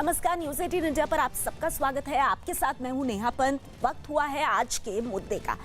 नमस्कार, news 18 India पर आप सबका स्वागत है। आपके साथ मैं हूं नेहा पंत। वक्त हुआ है आज के मुद्दे का।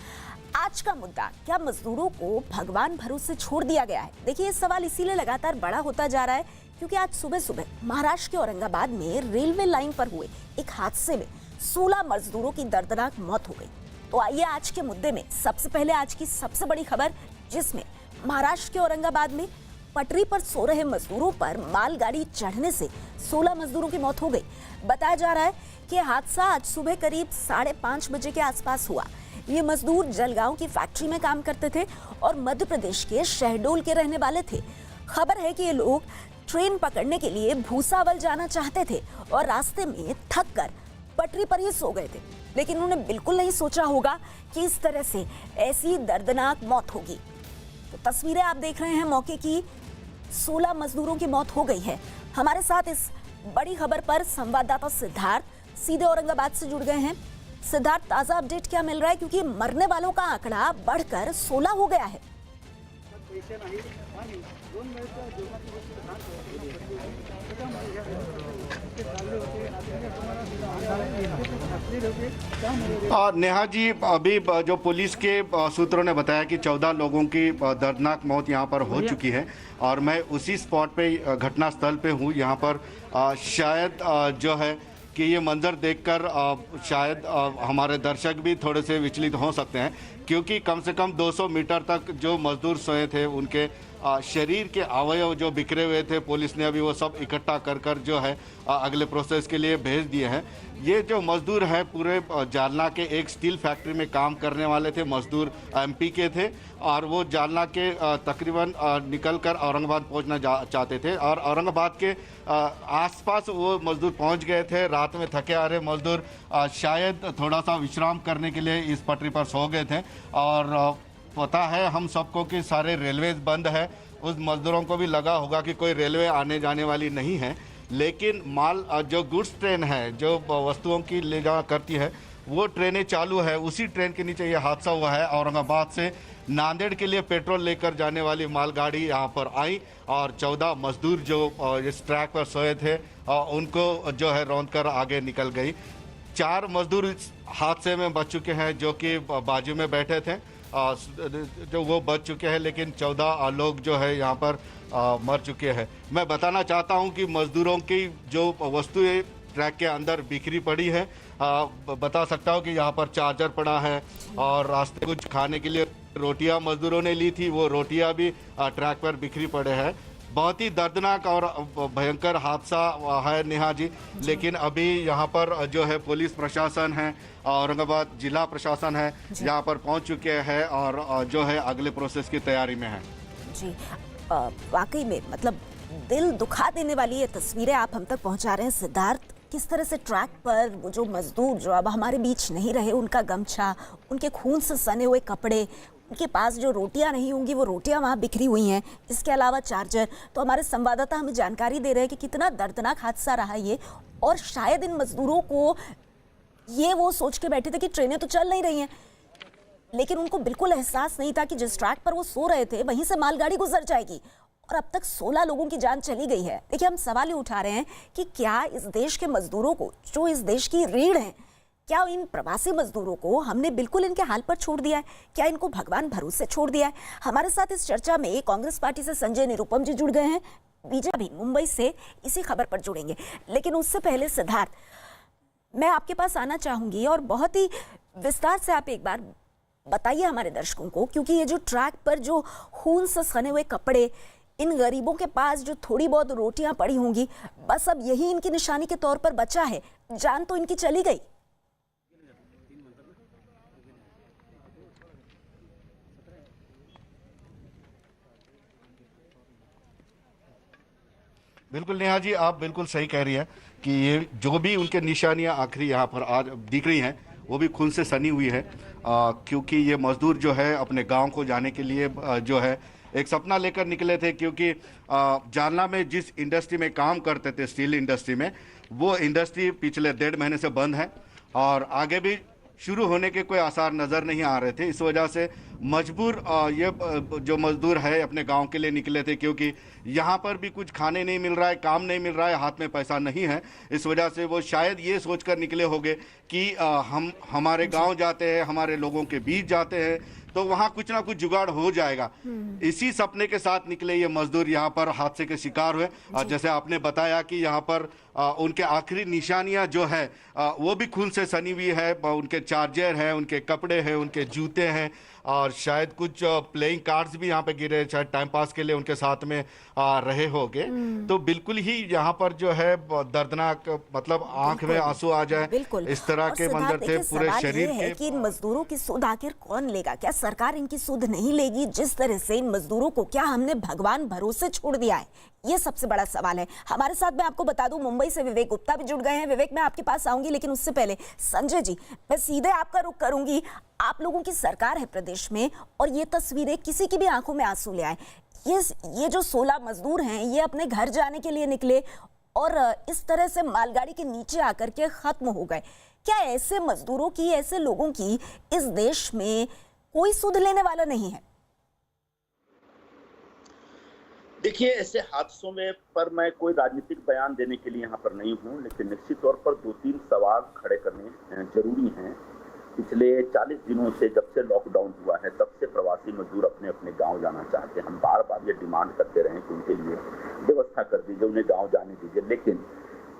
आज का मुद्दा, क्या मजदूरों को भगवान भरोसे छोड़ दिया गया है? देखिए, ये सवाल इसीलिए लगातार बड़ा होता जा रहा है क्योंकि आज सुबह सुबह महाराष्ट्र के औरंगाबाद में रेलवे लाइन पर हुए एक हादसे में 16 मजदूरों की दर्दनाक मौत हो गई। तो आइए आज के मुद्दे में सबसे पहले आज की सबसे बड़ी खबर, जिसमें महाराष्ट्र के औरंगाबाद में पटरी पर सो रहे मजदूरों पर मालगाड़ी चढ़ने से 16 मजदूरों की मौत हो गई। बताया जा रहा है कि हादसा आज सुबह करीब 5:30 बजे के आसपास हुआ। ये मजदूर जलगांव की फैक्ट्री में काम करते थे और मध्य प्रदेश के शहडोल के रहने वाले थे। खबर है कि ये लोग ट्रेन पकड़ने के लिए भूसावल जाना चाहते थे और रास्ते में थक कर पटरी पर ही सो गए थे, लेकिन उन्होंने बिल्कुल नहीं सोचा होगा कि इस तरह से ऐसी दर्दनाक मौत होगी। तो तस्वीरें आप देख रहे हैं मौके की। 16 मजदूरों की मौत हो गई है। हमारे साथ इस बड़ी खबर पर संवाददाता सिद्धार्थ सीधे औरंगाबाद से जुड़ गए हैं। सिद्धार्थ, ताजा अपडेट क्या मिल रहा है, क्योंकि मरने वालों का आंकड़ा बढ़कर 16 हो गया है। नेहा जी, अभी जो पुलिस के सूत्रों ने बताया कि 14 लोगों की दर्दनाक मौत यहां पर हो चुकी है और मैं उसी स्पॉट पे, घटना स्थल पे हूं। यहां पर शायद जो है कि ये मंजर देखकर शायद हमारे दर्शक भी थोड़े से विचलित हो सकते हैं, क्योंकि कम से कम 200 मीटर तक जो मजदूर सोए थे उनके शरीर के अवयव जो बिखरे हुए थे, पुलिस ने अभी वो सब इकट्ठा कर जो है अगले प्रोसेस के लिए भेज दिए हैं। ये जो मजदूर हैं पूरे जालना के एक स्टील फैक्ट्री में काम करने वाले थे। मजदूर एमपी के थे और वो जालना के तकरीबन निकल कर औरंगाबाद पहुंचना चाहते थे और औरंगाबाद के आसपास वो मजदूर पहुंच गए थे। रात में थके आ रहे मजदूर शायद थोड़ा सा विश्राम करने के लिए इस पटरी पर सो गए थे और पता है हम सबको कि सारे रेलवेज बंद है। उस मजदूरों को भी लगा होगा कि कोई रेलवे आने जाने वाली नहीं है, लेकिन माल जो गुड्स ट्रेन है जो वस्तुओं की ले जा करती है वो ट्रेनें चालू है। उसी ट्रेन के नीचे ये हादसा हुआ है। औरंगाबाद से नांदेड़ के लिए पेट्रोल लेकर जाने वाली मालगाड़ी यहाँ पर आई और 14 मजदूर जो इस ट्रैक पर सोए थे उनको जो है रौंद कर आगे निकल गई। 4 मजदूर इस हादसे में बच चुके हैं जो कि बाजू में बैठे थे, जो वो बच चुके हैं, लेकिन 14 लोग जो है यहाँ पर मर चुके हैं। मैं बताना चाहता हूँ कि मजदूरों की जो वस्तुएं ट्रैक के अंदर बिखरी पड़ी है, बता सकता हूँ कि यहाँ पर चार्जर पड़ा है और रास्ते कुछ खाने के लिए रोटियां मजदूरों ने ली थी, वो रोटियां भी ट्रैक पर बिखरी पड़े हैं। बहुत ही दर्दनाक और भयंकर हादसा है नेहा जी, लेकिन अभी यहाँ पर जो है पुलिस प्रशासन है, औरंगाबाद जिला प्रशासन है, यहाँ पर पहुँच चुके हैं और जो है अगले प्रोसेस की तैयारी में है। जी, वाकई में मतलब दिल दुखा देने वाली ये तस्वीरें आप हम तक पहुंचा रहे हैं सिद्धार्थ। किस तरह से ट्रैक पर वो जो मजदूर जो अब हमारे बीच नहीं रहे, उनका गमछा, उनके खून से सने हुए कपड़े, उनके पास जो रोटियां नहीं होंगी वो रोटियां वहाँ बिखरी हुई हैं, इसके अलावा चार्जर। तो हमारे संवाददाता हमें जानकारी दे रहे हैं कि कितना दर्दनाक हादसा रहा ये, और शायद इन मजदूरों को ये वो सोच के बैठे थे कि ट्रेनें तो चल नहीं रही हैं, लेकिन उनको बिल्कुल एहसास नहीं था कि जिस ट्रैक पर वो सो रहे थे वहीं से मालगाड़ी गुजर जाएगी और अब तक 16 लोगों की जान चली गई है। देखिए, हम सवाल ये उठा रहे हैं कि क्या इस देश के मजदूरों को, जो इस देश की रीढ़ हैं, क्या इन प्रवासी मजदूरों को हमने बिल्कुल इनके हाल पर छोड़ दिया है? क्या इनको भगवान भरोसे छोड़ दिया है? हमारे साथ इस चर्चा में कांग्रेस पार्टी से संजय निरुपम जी जुड़ गए हैं, बीजेपी मुंबई से इसी खबर पर जुड़ेंगे। लेकिन उससे पहले सिद्धार्थ, मैं आपके पास आना चाहूंगी और बहुत ही विस्तार से आप एक बार बताइए हमारे दर्शकों को, क्योंकि ये जो ट्रैक पर जो खून से सने हुए कपड़े, इन गरीबों के पास जो थोड़ी बहुत रोटियां पड़ी होंगी, बस अब यही इनकी निशानी के तौर पर बचा है, जान तो इनकी चली गई। बिल्कुल नेहा जी, आप बिल्कुल सही कह रही हैं कि ये जो भी उनके निशानियां आखिरी यहाँ पर आज दिख रही हैं वो भी खून से सनी हुई है, क्योंकि ये मजदूर जो है अपने गांव को जाने के लिए जो है एक सपना लेकर निकले थे, क्योंकि जालना में जिस इंडस्ट्री में काम करते थे, स्टील इंडस्ट्री में, वो इंडस्ट्री पिछले 1.5 महीने से बंद है और आगे भी शुरू होने के कोई आसार नज़र नहीं आ रहे थे। इस वजह से मजबूर ये जो मजदूर है अपने गांव के लिए निकले थे, क्योंकि यहाँ पर भी कुछ खाने नहीं मिल रहा है, काम नहीं मिल रहा है, हाथ में पैसा नहीं है। इस वजह से वो शायद ये सोचकर निकले होंगे कि हम हमारे गांव जाते हैं, हमारे लोगों के बीच जाते हैं तो वहाँ कुछ ना कुछ जुगाड़ हो जाएगा। इसी सपने के साथ निकले ये मजदूर यहाँ पर हादसे के शिकार हुए। जैसे आपने बताया कि यहाँ पर उनके आखिरी निशानियां जो है वो भी खून से सनी हुई है। उनके चार्जर है, उनके कपड़े हैं, उनके जूते हैं और शायद कुछ प्लेइंग कार्ड्स भी यहाँ पे गिरे, शायद टाइम पास के लिए उनके साथ में रहे होंगे। तो बिल्कुल ही यहाँ पर जो है दर्दनाक, मतलब आंख में आंसू आ जाए, इस तरह के मंजर थे पूरे शरीर के। कि इन मजदूरों की सुध आखिर कौन लेगा? क्या सरकार इनकी सुध नहीं लेगी? जिस तरह से इन मजदूरों को क्या हमने भगवान भरोसे छोड़ दिया है, ये सबसे बड़ा सवाल है। हमारे साथ मैं आपको बता दूं, मुंबई से विवेक गुप्ता भी जुड़ गए हैं। विवेक, मैं आपके पास आऊंगी, लेकिन उससे पहले संजय जी, मैं सीधे आपका रुख करूंगी। आप लोगों की सरकार है प्रदेश में और ये तस्वीरें किसी की भी आंखों में आंसू ले आए। ये जो 16 मजदूर हैं, ये अपने घर जाने के लिए निकले और इस तरह से मालगाड़ी के नीचे आकर के खत्म हो गए। क्या ऐसे मजदूरों की, ऐसे लोगों की इस देश में कोई सुध लेने वाला नहीं है? देखिए, ऐसे हादसों में पर मैं कोई राजनीतिक बयान देने के लिए यहाँ पर नहीं हूँ, लेकिन निश्चित तौर पर 2-3 सवाल खड़े करने जरूरी हैं। पिछले 40 दिनों से, जब से लॉकडाउन हुआ है, तब से प्रवासी मजदूर अपने अपने गांव जाना चाहते हैं। हम बार बार ये डिमांड करते रहे कि उनके लिए व्यवस्था कर दीजिए, उन्हें गांव जाने दीजिए, लेकिन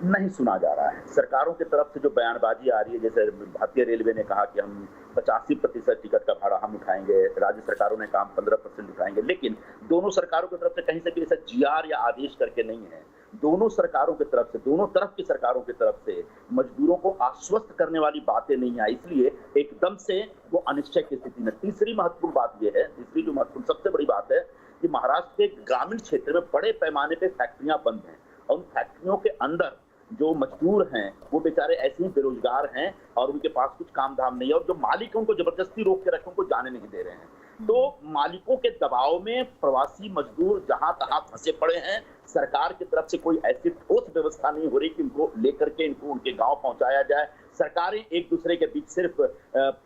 नहीं सुना जा रहा है। सरकारों की तरफ से जो बयानबाजी आ रही है, जैसे भारतीय रेलवे ने कहा कि हम 85% टिकट का भाड़ा हम उठाएंगे, राज्य सरकारों ने कहा 15% उठाएंगे, लेकिन दोनों सरकारों की तरफ से कहीं से भी ऐसा जीआर या आदेश करके नहीं है। दोनों सरकारों की तरफ से, दोनों तरफ की सरकारों की तरफ से मजदूरों को आश्वस्त करने वाली बातें नहीं आई, इसलिए एकदम से वो अनिश्चय की स्थिति में। तीसरी महत्वपूर्ण बात यह है, तीसरी जो महत्वपूर्ण सबसे बड़ी बात है कि महाराष्ट्र के ग्रामीण क्षेत्र में बड़े पैमाने पे फैक्ट्रियां बंद हैं और उन फैक्ट्रियों के अंदर जो मजदूर हैं वो बेचारे ऐसे ही बेरोजगार हैं और उनके पास कुछ काम धाम नहीं है, और जो मालिक है उनको जबरदस्ती रोक के रखे, उनको जाने नहीं दे रहे हैं। तो मालिकों के दबाव में प्रवासी मजदूर जहां तहां फंसे पड़े हैं। सरकार की तरफ से कोई ऐसी ठोस व्यवस्था नहीं हो रही कि इनको लेकर के इनको उनके गांव पहुंचाया जाए। सरकारें एक दूसरे के बीच सिर्फ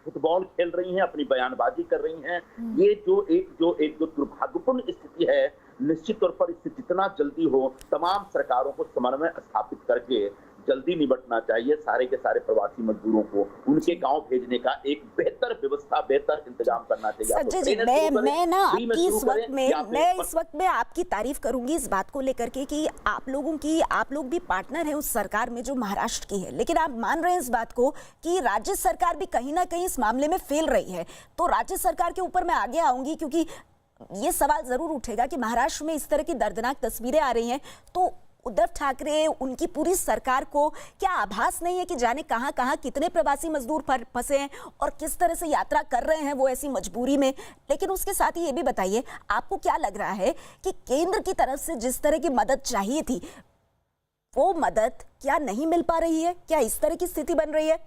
फुटबॉल खेल रही हैं, अपनी बयानबाजी कर रही हैं। ये जो एक दुर्भाग्यपूर्ण स्थिति है, निश्चित तौर पर इससे जितना जल्दी हो तमाम सरकारों को समन्वय स्थापित करके जल्दी निपटना चाहिए। सारे के सारे प्रवासी मजदूरों को उनके गांव भेजने का एक बेहतर व्यवस्था, बेहतर इंतजाम करना चाहिए। संजय जी, मैं ना आपकी इस वक्त में आपकी तारीफ करूंगी इस बात को लेकर के कि आप लोग भी पार्टनर हैं उस सरकार में जो महाराष्ट्र की है, लेकिन आप मान रहे हैं इस बात को कि राज्य सरकार भी कहीं ना कहीं इस मामले में फेल रही है। तो राज्य सरकार के ऊपर मैं आगे आऊंगी, क्योंकि ये सवाल जरूर उठेगा कि महाराष्ट्र में इस तरह की दर्दनाक तस्वीरें आ रही हैं, तो उद्धव ठाकरे, उनकी पूरी सरकार को क्या आभास नहीं है कि जाने कहां कहां कितने प्रवासी मजदूर फंसे हैं और किस तरह से यात्रा कर रहे हैं वो ऐसी मजबूरी में? लेकिन उसके साथ ही ये भी बताइए, आपको क्या लग रहा है कि केंद्र की तरफ से जिस तरह की मदद चाहिए थी वो मदद क्या नहीं मिल पा रही है? क्या इस तरह की स्थिति बन रही है?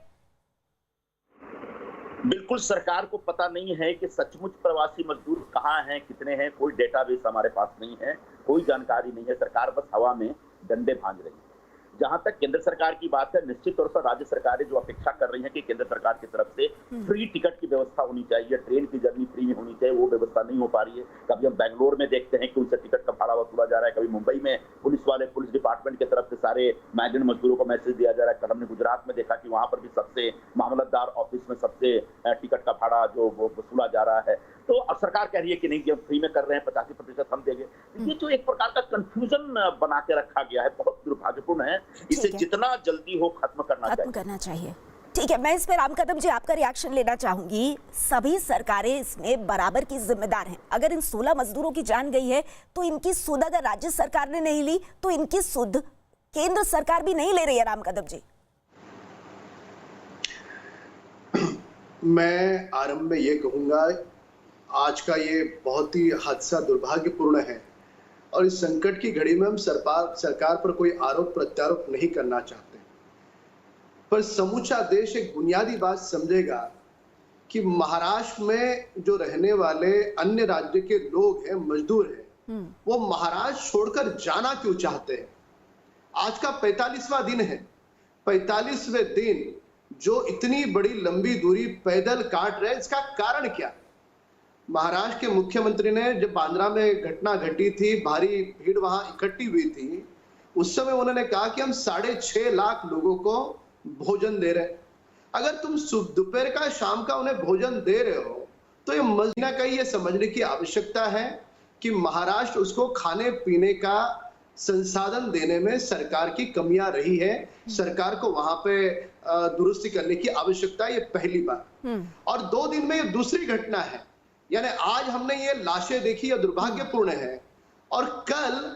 बिल्कुल, सरकार को पता नहीं है कि सचमुच प्रवासी मजदूर कहाँ हैं, कितने हैं। कोई डेटाबेस हमारे पास नहीं है, कोई जानकारी नहीं है। सरकार बस हवा में डंडे भांज रही है। जहां तक केंद्र सरकार की बात है, निश्चित तौर पर राज्य सरकारें जो अपेक्षा कर रही हैं कि केंद्र सरकार की तरफ से फ्री टिकट की व्यवस्था होनी चाहिए, ट्रेन की जर्नी फ्री होनी चाहिए, वो व्यवस्था नहीं हो पा रही है। कभी हम बेंगलोर में देखते हैं कि उनसे टिकट का भाड़ा वसूला जा रहा है, कभी मुंबई में पुलिस डिपार्टमेंट की तरफ से सारे माइग्रेंट मजदूरों को मैसेज दिया जा रहा है। कल हमने गुजरात में देखा कि वहां पर भी सबसे मामलतदार ऑफिस में सबसे टिकट का भाड़ा जो वो वसूला जा रहा है। तो अब सरकार कह रही है कि नहीं, हम फ्री में कर रहे हैं, 85% हम देंगे। ये जो एक प्रकार का कंफ्यूजन बना के रखा गया है, बहुत दुर्भाग्यपूर्ण है। इसे जितना जल्दी हो खत्म करना चाहिए। ठीक है, मैं इस पर राम कदम जी आपका रिएक्शन लेना चाहूंगी। सभी सरकारें इसमें बराबर की जिम्मेदार हैं। अगर इन 16 मजदूरों की जान गई है तो इनकी सुध अगर राज्य सरकार ने नहीं ली तो इनकी सुध केंद्र सरकार भी नहीं ले रही है। राम कदम जी, मैं आरंभ में ये कहूंगा, आज का ये बहुत ही हादसा दुर्भाग्यपूर्ण है और इस संकट की घड़ी में हम सरकार पर कोई आरोप प्रत्यारोप नहीं करना चाहते, पर समूचा देश एक बुनियादी बात समझेगा कि महाराष्ट्र में जो रहने वाले अन्य राज्य के लोग हैं, मजदूर हैं, वो महाराष्ट्र छोड़कर जाना क्यों चाहते हैं। आज का 45वां दिन है। 45वें दिन जो इतनी बड़ी लंबी दूरी पैदल काट रहे हैं, इसका कारण क्या? महाराष्ट्र के मुख्यमंत्री ने जब बांद्रा में घटना घटी थी, भारी भीड़ वहां इकट्ठी हुई थी, उस समय उन्होंने कहा कि हम 6.5 लाख लोगों को भोजन दे रहे हैं। अगर तुम दोपहर का शाम का उन्हें भोजन दे रहे हो तो ये महीना का ये समझने की आवश्यकता है कि महाराष्ट्र उसको खाने पीने का संसाधन देने में सरकार की कमियां रही है। सरकार को वहां पे दुरुस्ती करने की आवश्यकता है। ये पहली बात। और 2 दिन में ये दूसरी घटना है, यानी आज हमने ये लाशें देखी, ये दुर्भाग्यपूर्ण है। और कल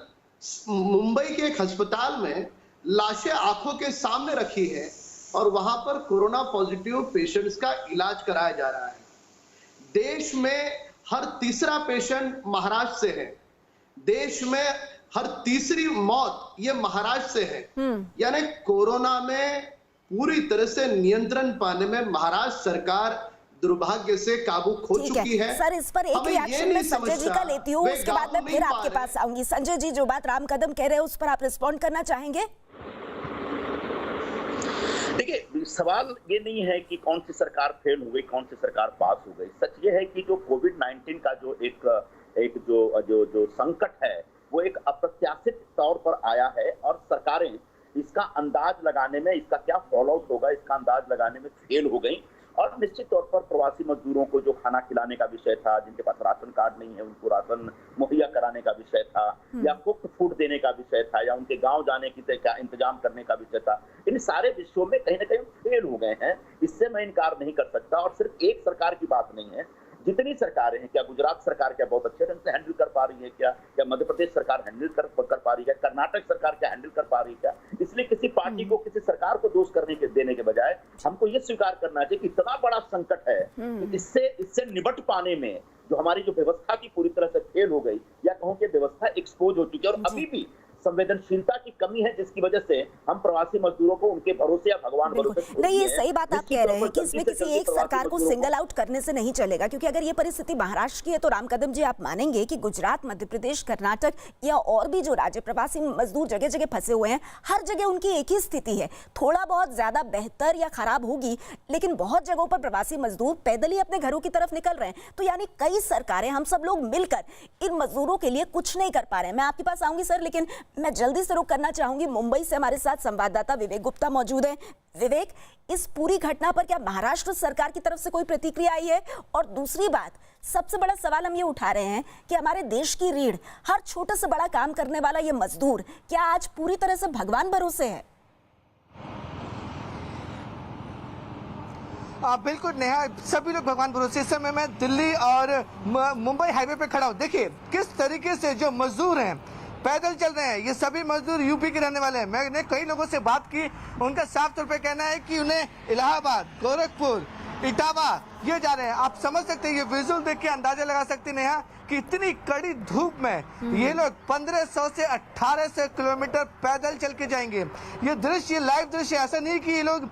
मुंबई के एक अस्पताल में लाशें आंखों के सामने रखी है और वहां पर कोरोना पॉजिटिव पेशेंट्स का इलाज कराया जा रहा है। देश में हर तीसरा पेशेंट महाराष्ट्र से है। देश में हर तीसरी मौत ये महाराष्ट्र से है। यानी कोरोना में पूरी तरह से नियंत्रण पाने में महाराष्ट्र सरकार दुर्भाग्य से काबू खो चुकी है। सर, इस पर एक रिएक्शन मैं संजय जी का लेती हूँ, उसके बाद मैं फिर आपके पास आऊंगी। संजय जी, जो बात राम कदम कह रहे हैं उस पर आप रिस्पॉन्ड करना चाहेंगे? देखिए, सवाल ये नहीं है कि कौन सी सरकार फेल हो गई, कौन सी सरकार पास हो गई। सच ये है कि जो कोविड-19 का जो एक जो संकट है वो एक अप्रत्याशित तौर पर आया है और सरकारें इसका अंदाज लगाने में, इसका क्या फॉलो आउट होगा इसका अंदाज लगाने में फेल हो गई। और निश्चित तौर पर प्रवासी मजदूरों को जो खाना खिलाने का विषय था, जिनके पास राशन कार्ड नहीं है उनको राशन मुहैया कराने का विषय था, या कुक फूड देने का विषय था, या उनके गांव जाने की क्या इंतजाम करने का विषय था, इन सारे विषयों में कहीं ना कहीं फेल हो गए हैं। इससे मैं इनकार नहीं कर सकता। और सिर्फ एक सरकार की बात नहीं है, जितनी सरकारें हैं, क्या गुजरात सरकार क्या बहुत अच्छे ढंग से हैंडल कर पा रही है, क्या मध्य प्रदेश सरकार हैंडल कर पा रही है, कर्नाटक सरकार क्या हैंडल कर पा रही है क्या? इसलिए किसी पार्टी को, किसी सरकार को दोष देने के बजाय हमको ये स्वीकार करना चाहिए कि इतना बड़ा संकट है कि इससे निपट पाने में जो हमारी जो व्यवस्था की पूरी तरह से फेल हो गई, या कहूं कि व्यवस्था एक्सपोज हो चुकी है और अभी भी संवेदनशीलता की कमी है, जिसकी वजह से हम प्रवासी मजदूरों को उनके भरोसे या भगवान भरोसे नहीं, ये सही बात आप कह रहे हैं कि इसमें किसी एक सरकार को सिंगल आउट करने से नहीं चलेगा, क्योंकि अगर ये परिस्थिति महाराष्ट्र की है तो राम कदम जी आप मानेंगे कि गुजरात, मध्य प्रदेश, कर्नाटक या और भी जो राज्य प्रवासी मजदूर जगह जगह फंसे हुए हैं, हर जगह उनकी एक ही स्थिति है। थोड़ा बहुत ज्यादा बेहतर या खराब होगी, लेकिन बहुत जगहों पर प्रवासी मजदूर पैदल ही अपने घरों की तरफ निकल रहे हैं। तो यानी कई सरकारें, हम सब लोग मिलकर इन मजदूरों के लिए कुछ नहीं कर पा रहे हैं। मैं आपके पास आऊंगी सर, लेकिन मैं जल्दी से रुक करना चाहूंगी। मुंबई से हमारे साथ संवाददाता विवेक गुप्ता मौजूद हैं। विवेक, इस पूरी घटना पर क्या महाराष्ट्र सरकार की तरफ से कोई प्रतिक्रिया आई है? और दूसरी बात, सबसे बड़ा सवाल हम ये उठा रहे हैं कि हमारे देश की रीढ़, हर छोटे से बड़ा काम करने वाला ये मजदूर, क्या आज पूरी तरह से भगवान भरोसे है? बिल्कुल नेहा, सभी लोग भगवान भरोसे। इस समय मैं दिल्ली और मुंबई हाईवे पे खड़ा हूँ। देखिए किस तरीके से जो मजदूर हैं पैदल चल रहे हैं। ये सभी मजदूर यूपी के रहने वाले हैं। मैंने कई लोगों से बात की, उनका साफ तौर पे कहना है कि उन्हें इलाहाबाद, गोरखपुर, इटावा ये जा रहे हैं। आप समझ सकते हैं, ये विजुअल देख के अंदाजा लगा सकते हैं नेहा कि इतनी कड़ी धूप में ये लोग 1500 से 1800 किलोमीटर पैदल चल के जाएंगे। ये दृश्य, ये लाइव दृश्य, ऐसा नहीं कि ये लोग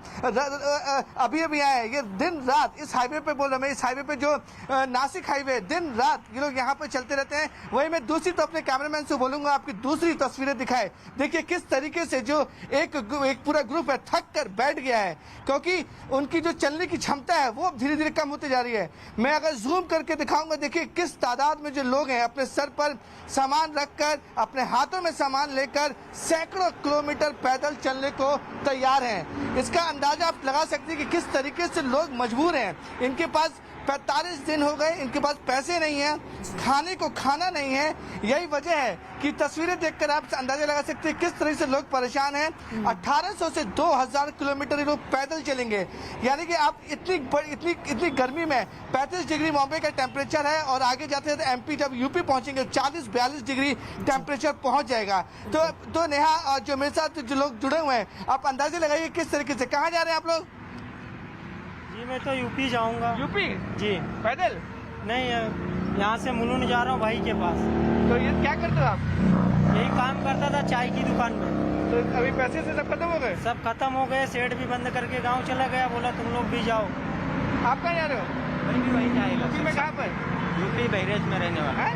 अभी अभी आए हैं। ये दिन रात इस हाईवे पे, बोल रहा मैं, इस हाईवे पे जो नासिक हाईवे, दिन रात ये लोग यहाँ पे चलते रहते हैं। वही मैं दूसरी तो अपने कैमरामैन से बोलूंगा आपकी दूसरी तस्वीरें दिखाए। देखिए किस तरीके से जो एक पूरा ग्रुप है थक कर बैठ गया है, क्योंकि उनकी जो चलने की क्षमता है वो धीरे धीरे कम होती जा रही है। मैं अगर जूम करके दिखाऊंगा, देखिए किस तादाद में जो लोग हैं अपने सर पर सामान रखकर, अपने हाथों में सामान लेकर सैकड़ों किलोमीटर पैदल चलने को तैयार हैं। इसका अंदाजा आप लगा सकते हैं कि किस तरीके से लोग मजबूर हैं। इनके पास 45 दिन हो गए, इनके पास पैसे नहीं है, खाने को खाना नहीं है। यही वजह है कि तस्वीरें देखकर आप अंदाजा लगा सकते हैं किस तरह से लोग परेशान हैं। 1800 से 2000 किलोमीटर ये लोग पैदल चलेंगे। यानी कि आप इतनी गर्मी में 35 डिग्री बॉम्बे का टेम्परेचर है, और आगे जाते जाते एमपी जब यूपी पहुंचेंगे 40-42 डिग्री टेम्परेचर पहुंच जाएगा। तो नेहा, जो मेरे साथ जो लोग जुड़े हुए हैं, आप अंदाजे लगाइए किस तरीके से। कहाँ जा रहे हैं आप लोग? जी मैं तो यूपी जाऊंगा। यूपी? जी। पैदल? नहीं, यहाँ से मुलुंड जा रहा हूँ भाई के पास। तो ये क्या करते हो आप? यही काम करता था चाय की दुकान में। तो अभी पैसे से सब खत्म हो गए? सब खत्म हो गए, सेठ भी बंद करके गांव चला गया, बोला तुम लोग भी जाओ। आप कहाँ जा रहे हो? मैं भी वहीं जाएगा। यूपी में कहाँ पर? यूपी बहराइच में रहने वाला।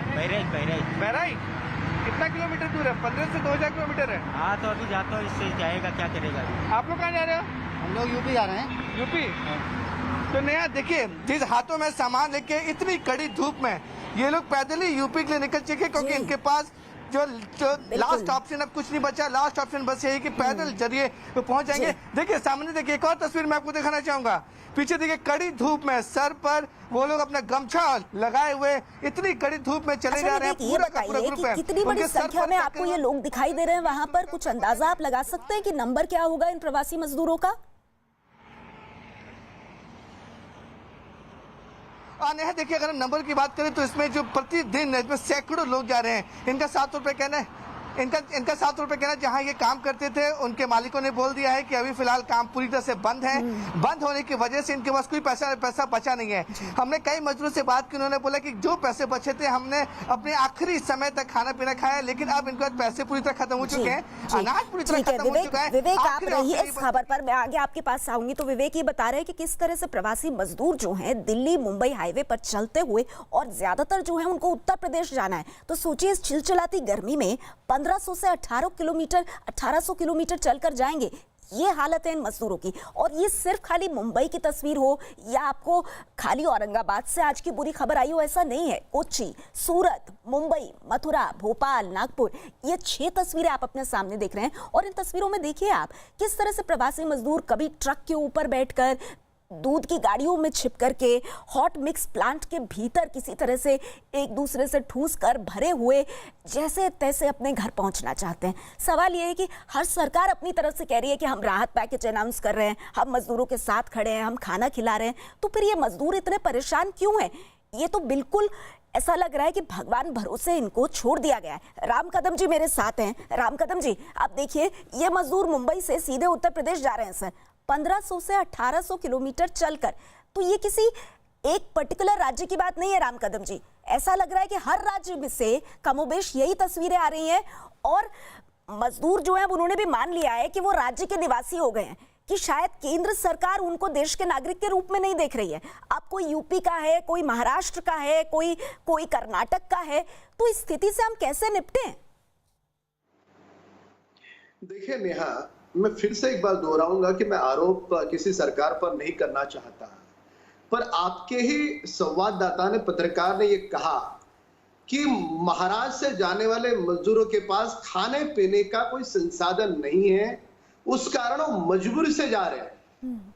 बहराइच कितना किलोमीटर दूर है? 15 से 2000 किलोमीटर है। हाँ, तो अभी जाता हूँ, इससे जाएगा, क्या करेगा। आप लोग कहाँ जा रहे हो? हम लोग यूपी जा रहे हैं। यूपी? तो नया देखिए, जिस हाथों में सामान लेके इतनी कड़ी धूप में ये लोग पैदल ही यूपी के लिए निकल चुके, क्योंकि इनके पास जो लास्ट ऑप्शन अब कुछ नहीं बचा। लास्ट ऑप्शन बस यही कि पैदल जरिए पहुंच जाएंगे। देखिए सामने देखिए, एक और तस्वीर मैं आपको दिखाना चाहूंगा। पीछे देखिए, कड़ी धूप में सर पर वो लोग अपना गमछा लगाए हुए इतनी कड़ी धूप में चले जा रहे हैं। पूरा का पूरा ग्रुप है। कितनी बड़ी संख्या में आपको ये लोग दिखाई दे रहे हैं वहां पर? कुछ अंदाजा आप लगा सकते हैं कि नंबर क्या होगा इन प्रवासी मजदूरों का? नेहा देखिए, अगर हम नंबर की बात करें तो इसमें जो प्रतिदिन इसमें सैकड़ों लोग जा रहे हैं। इनका 7 रुपए कहना है, इनका 7 रुपए कहना। जहां ये काम करते थे उनके मालिकों ने बोल दिया है कि अभी फिलहाल काम पूरी तरह से बंद है। बंद होने की वजह से इनके पास कोई पैसा बचा नहीं है। हमने कई मजदूरों से बात की, उन्होंने बोला कि जो पैसे बचे थे हमने अपने आखिरी समय तक खाना पीना खाया, लेकिन अब इनके पास पैसे पूरी तरह खत्म हो चुके हैं, अनाज पूरी तरह खत्म हो चुका है। विवेक, आप रहिए इस खबर पर, मैं आगे आपके पास आऊंगी। तो विवेक ये बता रहे हैं कि किस तरह से प्रवासी मजदूर जो हैं दिल्ली मुंबई हाईवे पर चलते हुए, और ज्यादातर जो है उनको उत्तर प्रदेश जाना है। तो सोचिए इस चिलचिलाती गर्मी में 1500 से 1800 किलोमीटर चलकर जाएंगे। ये हालत है इन मजदूरों की। और ये सिर्फ खाली मुंबई की तस्वीर हो या आपको खाली औरंगाबाद से आज की बुरी खबर आई हो, ऐसा नहीं है। कोच्चि, सूरत, मुंबई, मथुरा, भोपाल, नागपुर, ये 6 तस्वीरें आप अपने सामने देख रहे हैं। और इन तस्वीरों में देखिए आप किस तरह से प्रवासी मजदूर कभी ट्रक के ऊपर बैठकर, दूध की गाड़ियों में छिप करके, हॉट मिक्स प्लांट के भीतर किसी तरह से एक दूसरे से ठूस कर भरे हुए जैसे तैसे अपने घर पहुंचना चाहते हैं। सवाल ये है कि हर सरकार अपनी तरफ से कह रही है कि हम राहत पैकेज अनाउंस कर रहे हैं, हम मजदूरों के साथ खड़े हैं, हम खाना खिला रहे हैं, तो फिर ये मजदूर इतने परेशान क्यों हैं? ये तो बिल्कुल ऐसा लग रहा है कि भगवान भरोसे इनको छोड़ दिया गया है। राम कदम जी मेरे साथ हैं। राम कदम जी, आप देखिए, ये मजदूर मुंबई से सीधे उत्तर प्रदेश जा रहे हैं सर, 1500 से 1800 किलोमीटर चलकर। तो ये किसी एक पर्टिकुलर राज्य की बात नहीं है राम कदम जी। ऐसा लग रहा है कि हर राज्य में से कमोबेश यही तस्वीरें आ रही हैं। और मजदूर जो है उन्होंने भी मान लिया है कि वो राज्य के निवासी हो गए हैं, कि शायद केंद्र सरकार उनको देश के नागरिक के रूप में नहीं देख रही है। अब कोई यूपी का है, कोई महाराष्ट्र का है, कोई कर्नाटक का है। तो इस स्थिति से हम कैसे निपटें? देखिए नेहा, मैं फिर से एक बार दोहराऊंगा कि मैं आरोप किसी सरकार पर नहीं करना चाहता, पर आपके ही संवाददाता ने, पत्रकार ने ये कहा कि महाराष्ट्र से जाने वाले मजदूरों के पास खाने पीने का कोई संसाधन नहीं है, उस कारण वो मजबूरी से जा रहे हैं।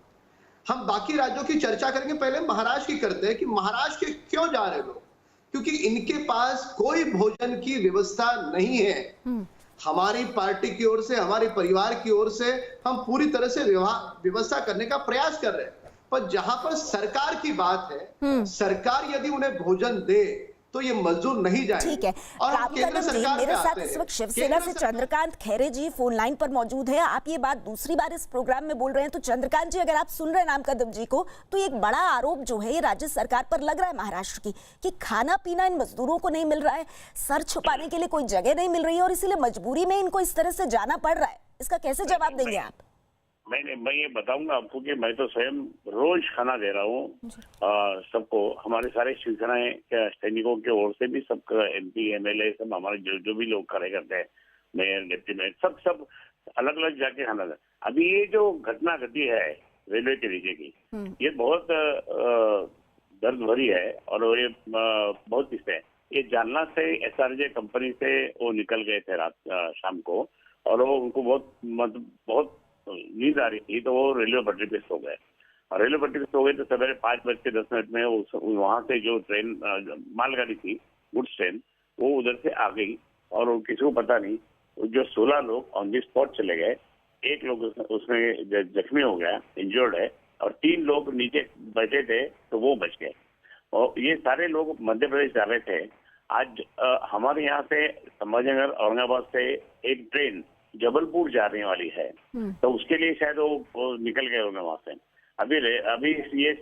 हम बाकी राज्यों की चर्चा करेंगे, पहले महाराष्ट्र की करते हैं कि महाराष्ट्र के क्यों जा रहे लोग, क्योंकि इनके पास कोई भोजन की व्यवस्था नहीं है। हमारी पार्टी की ओर से, हमारे परिवार की ओर से हम पूरी तरह से व्यवस्था करने का प्रयास कर रहे हैं, पर जहां पर सरकार की बात है, सरकार यदि उन्हें भोजन दे तो ये मजदूर नहीं जाएंगे। ठीक है, रामकदम जी मेरे साथ इस वक्त शिवसेना से चंद्रकांत खैरे जी फोन लाइन पर मौजूद है। आप ये बात दूसरी बार इस प्रोग्राम में बोल रहे हैं, तो चंद्रकांत जी अगर आप सुन रहे हैं रामकदम जी को, तो एक बड़ा आरोप जो है ये राज्य सरकार पर लग रहा है महाराष्ट्र की, कि खाना पीना इन मजदूरों को नहीं मिल रहा है, सर छुपाने के लिए कोई जगह नहीं मिल रही है, और इसीलिए मजबूरी में इनको इस तरह से जाना पड़ रहा है। इसका कैसे जवाब देंगे आप? मैं ये बताऊंगा आपको कि मैं तो स्वयं रोज खाना दे रहा हूँ सबको। हमारे सारे शिवसेना सैनिकों की ओर से भी सब MP MLA सब हमारे जो भी लोग खड़े करते हैं, मेयर डिप्टी मेयर सब अलग अलग जाके खाना दे। अभी ये जो घटना घटी है रेलवे के नीचे की, ये बहुत दर्द भरी है। और ये बहुत किस्से है। ये जालना से SRJ कंपनी से वो निकल गए थे रात शाम को, और वो उनको बहुत नींद आ रही थी, तो वो रेलवे पटरी पे सो गए। और रेलवे पटरी पे सो गए तो सवेरे 5:10 में वहां से जो ट्रेन मालगाड़ी थी, गुड्स ट्रेन, वो उधर से आ गई, और किसी को पता नहीं। जो 16 लोग ऑन दी स्पॉट चले गए, एक लोग उसमें जख्मी हो गया, इंजर्ड है, और 3 लोग नीचे बैठे थे तो वो बच गए। और ये सारे लोग मध्य प्रदेश जा रहे थे। आज हमारे यहाँ से संभाजीनगर औरंगाबाद से एक ट्रेन जबलपुर जाने वाली है, तो उसके लिए शायद वो निकल गए होंगे वहां से। अभी ये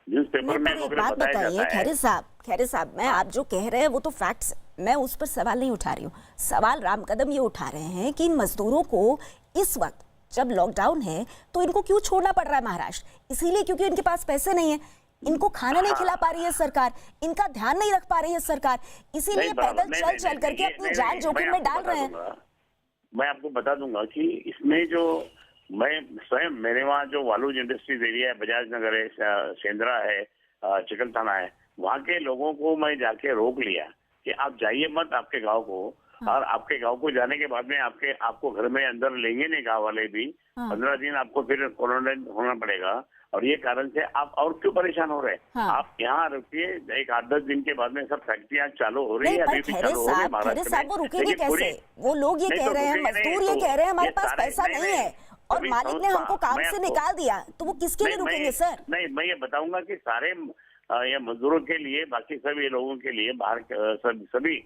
न्यूज़पेपर में बताया जाता है। खैरे साहब, मैं आप जो कह रहे हैं वो तो फैक्ट्स, मैं उस पर सवाल नहीं उठा रही हूँ। सवाल रामकदम ये उठा रहे हैं कि इन मजदूरों को इस वक्त जब लॉकडाउन है तो इनको क्यों छोड़ना पड़ रहा है महाराष्ट्र? इसीलिए क्योंकि इनके पास पैसे नहीं है, इनको खाना नहीं खिला पा रही है सरकार, इनका ध्यान नहीं रख पा रही है सरकार, इसीलिए पैदल चल करके अपनी जान जोखिम में डाल रहे हैं। मैं आपको बता दूंगा कि इसमें जो मैं स्वयं, मेरे वहाँ जो वालूज इंडस्ट्रीज एरिया है, बजाज नगर है, सेंद्रा है, चिकलथाना है, वहाँ के लोगों को मैं जाके रोक लिया कि आप जाइए मत आपके गांव को। और आपके गांव को जाने के बाद में आपको घर में अंदर लेंगे नहीं गांव वाले भी। 15 दिन आपको फिर क्वारंटाइन होना पड़ेगा। और ये कारण से आप और क्यों परेशान हो रहे हैं? आप यहाँ रुकिए, एक 8-10 दिन के बाद में सब फैक्ट्रियां चालू हो रही है, अभी भी चालू हो रही है महाराष्ट्र में। वो रुकेंगे कैसे? वो लोग ये कह रहे हैं, मजदूर ये कह रहे हैं हमारे पास पैसा नहीं है और मालिक ने हमको काम से निकाल दिया, तो वो किसके लिए रुकेंगे सर? नहीं, मैं ये बताऊंगा कि सारे ये मजदूरों के लिए, बाकी सभी लोगों के लिए, बाहर सभी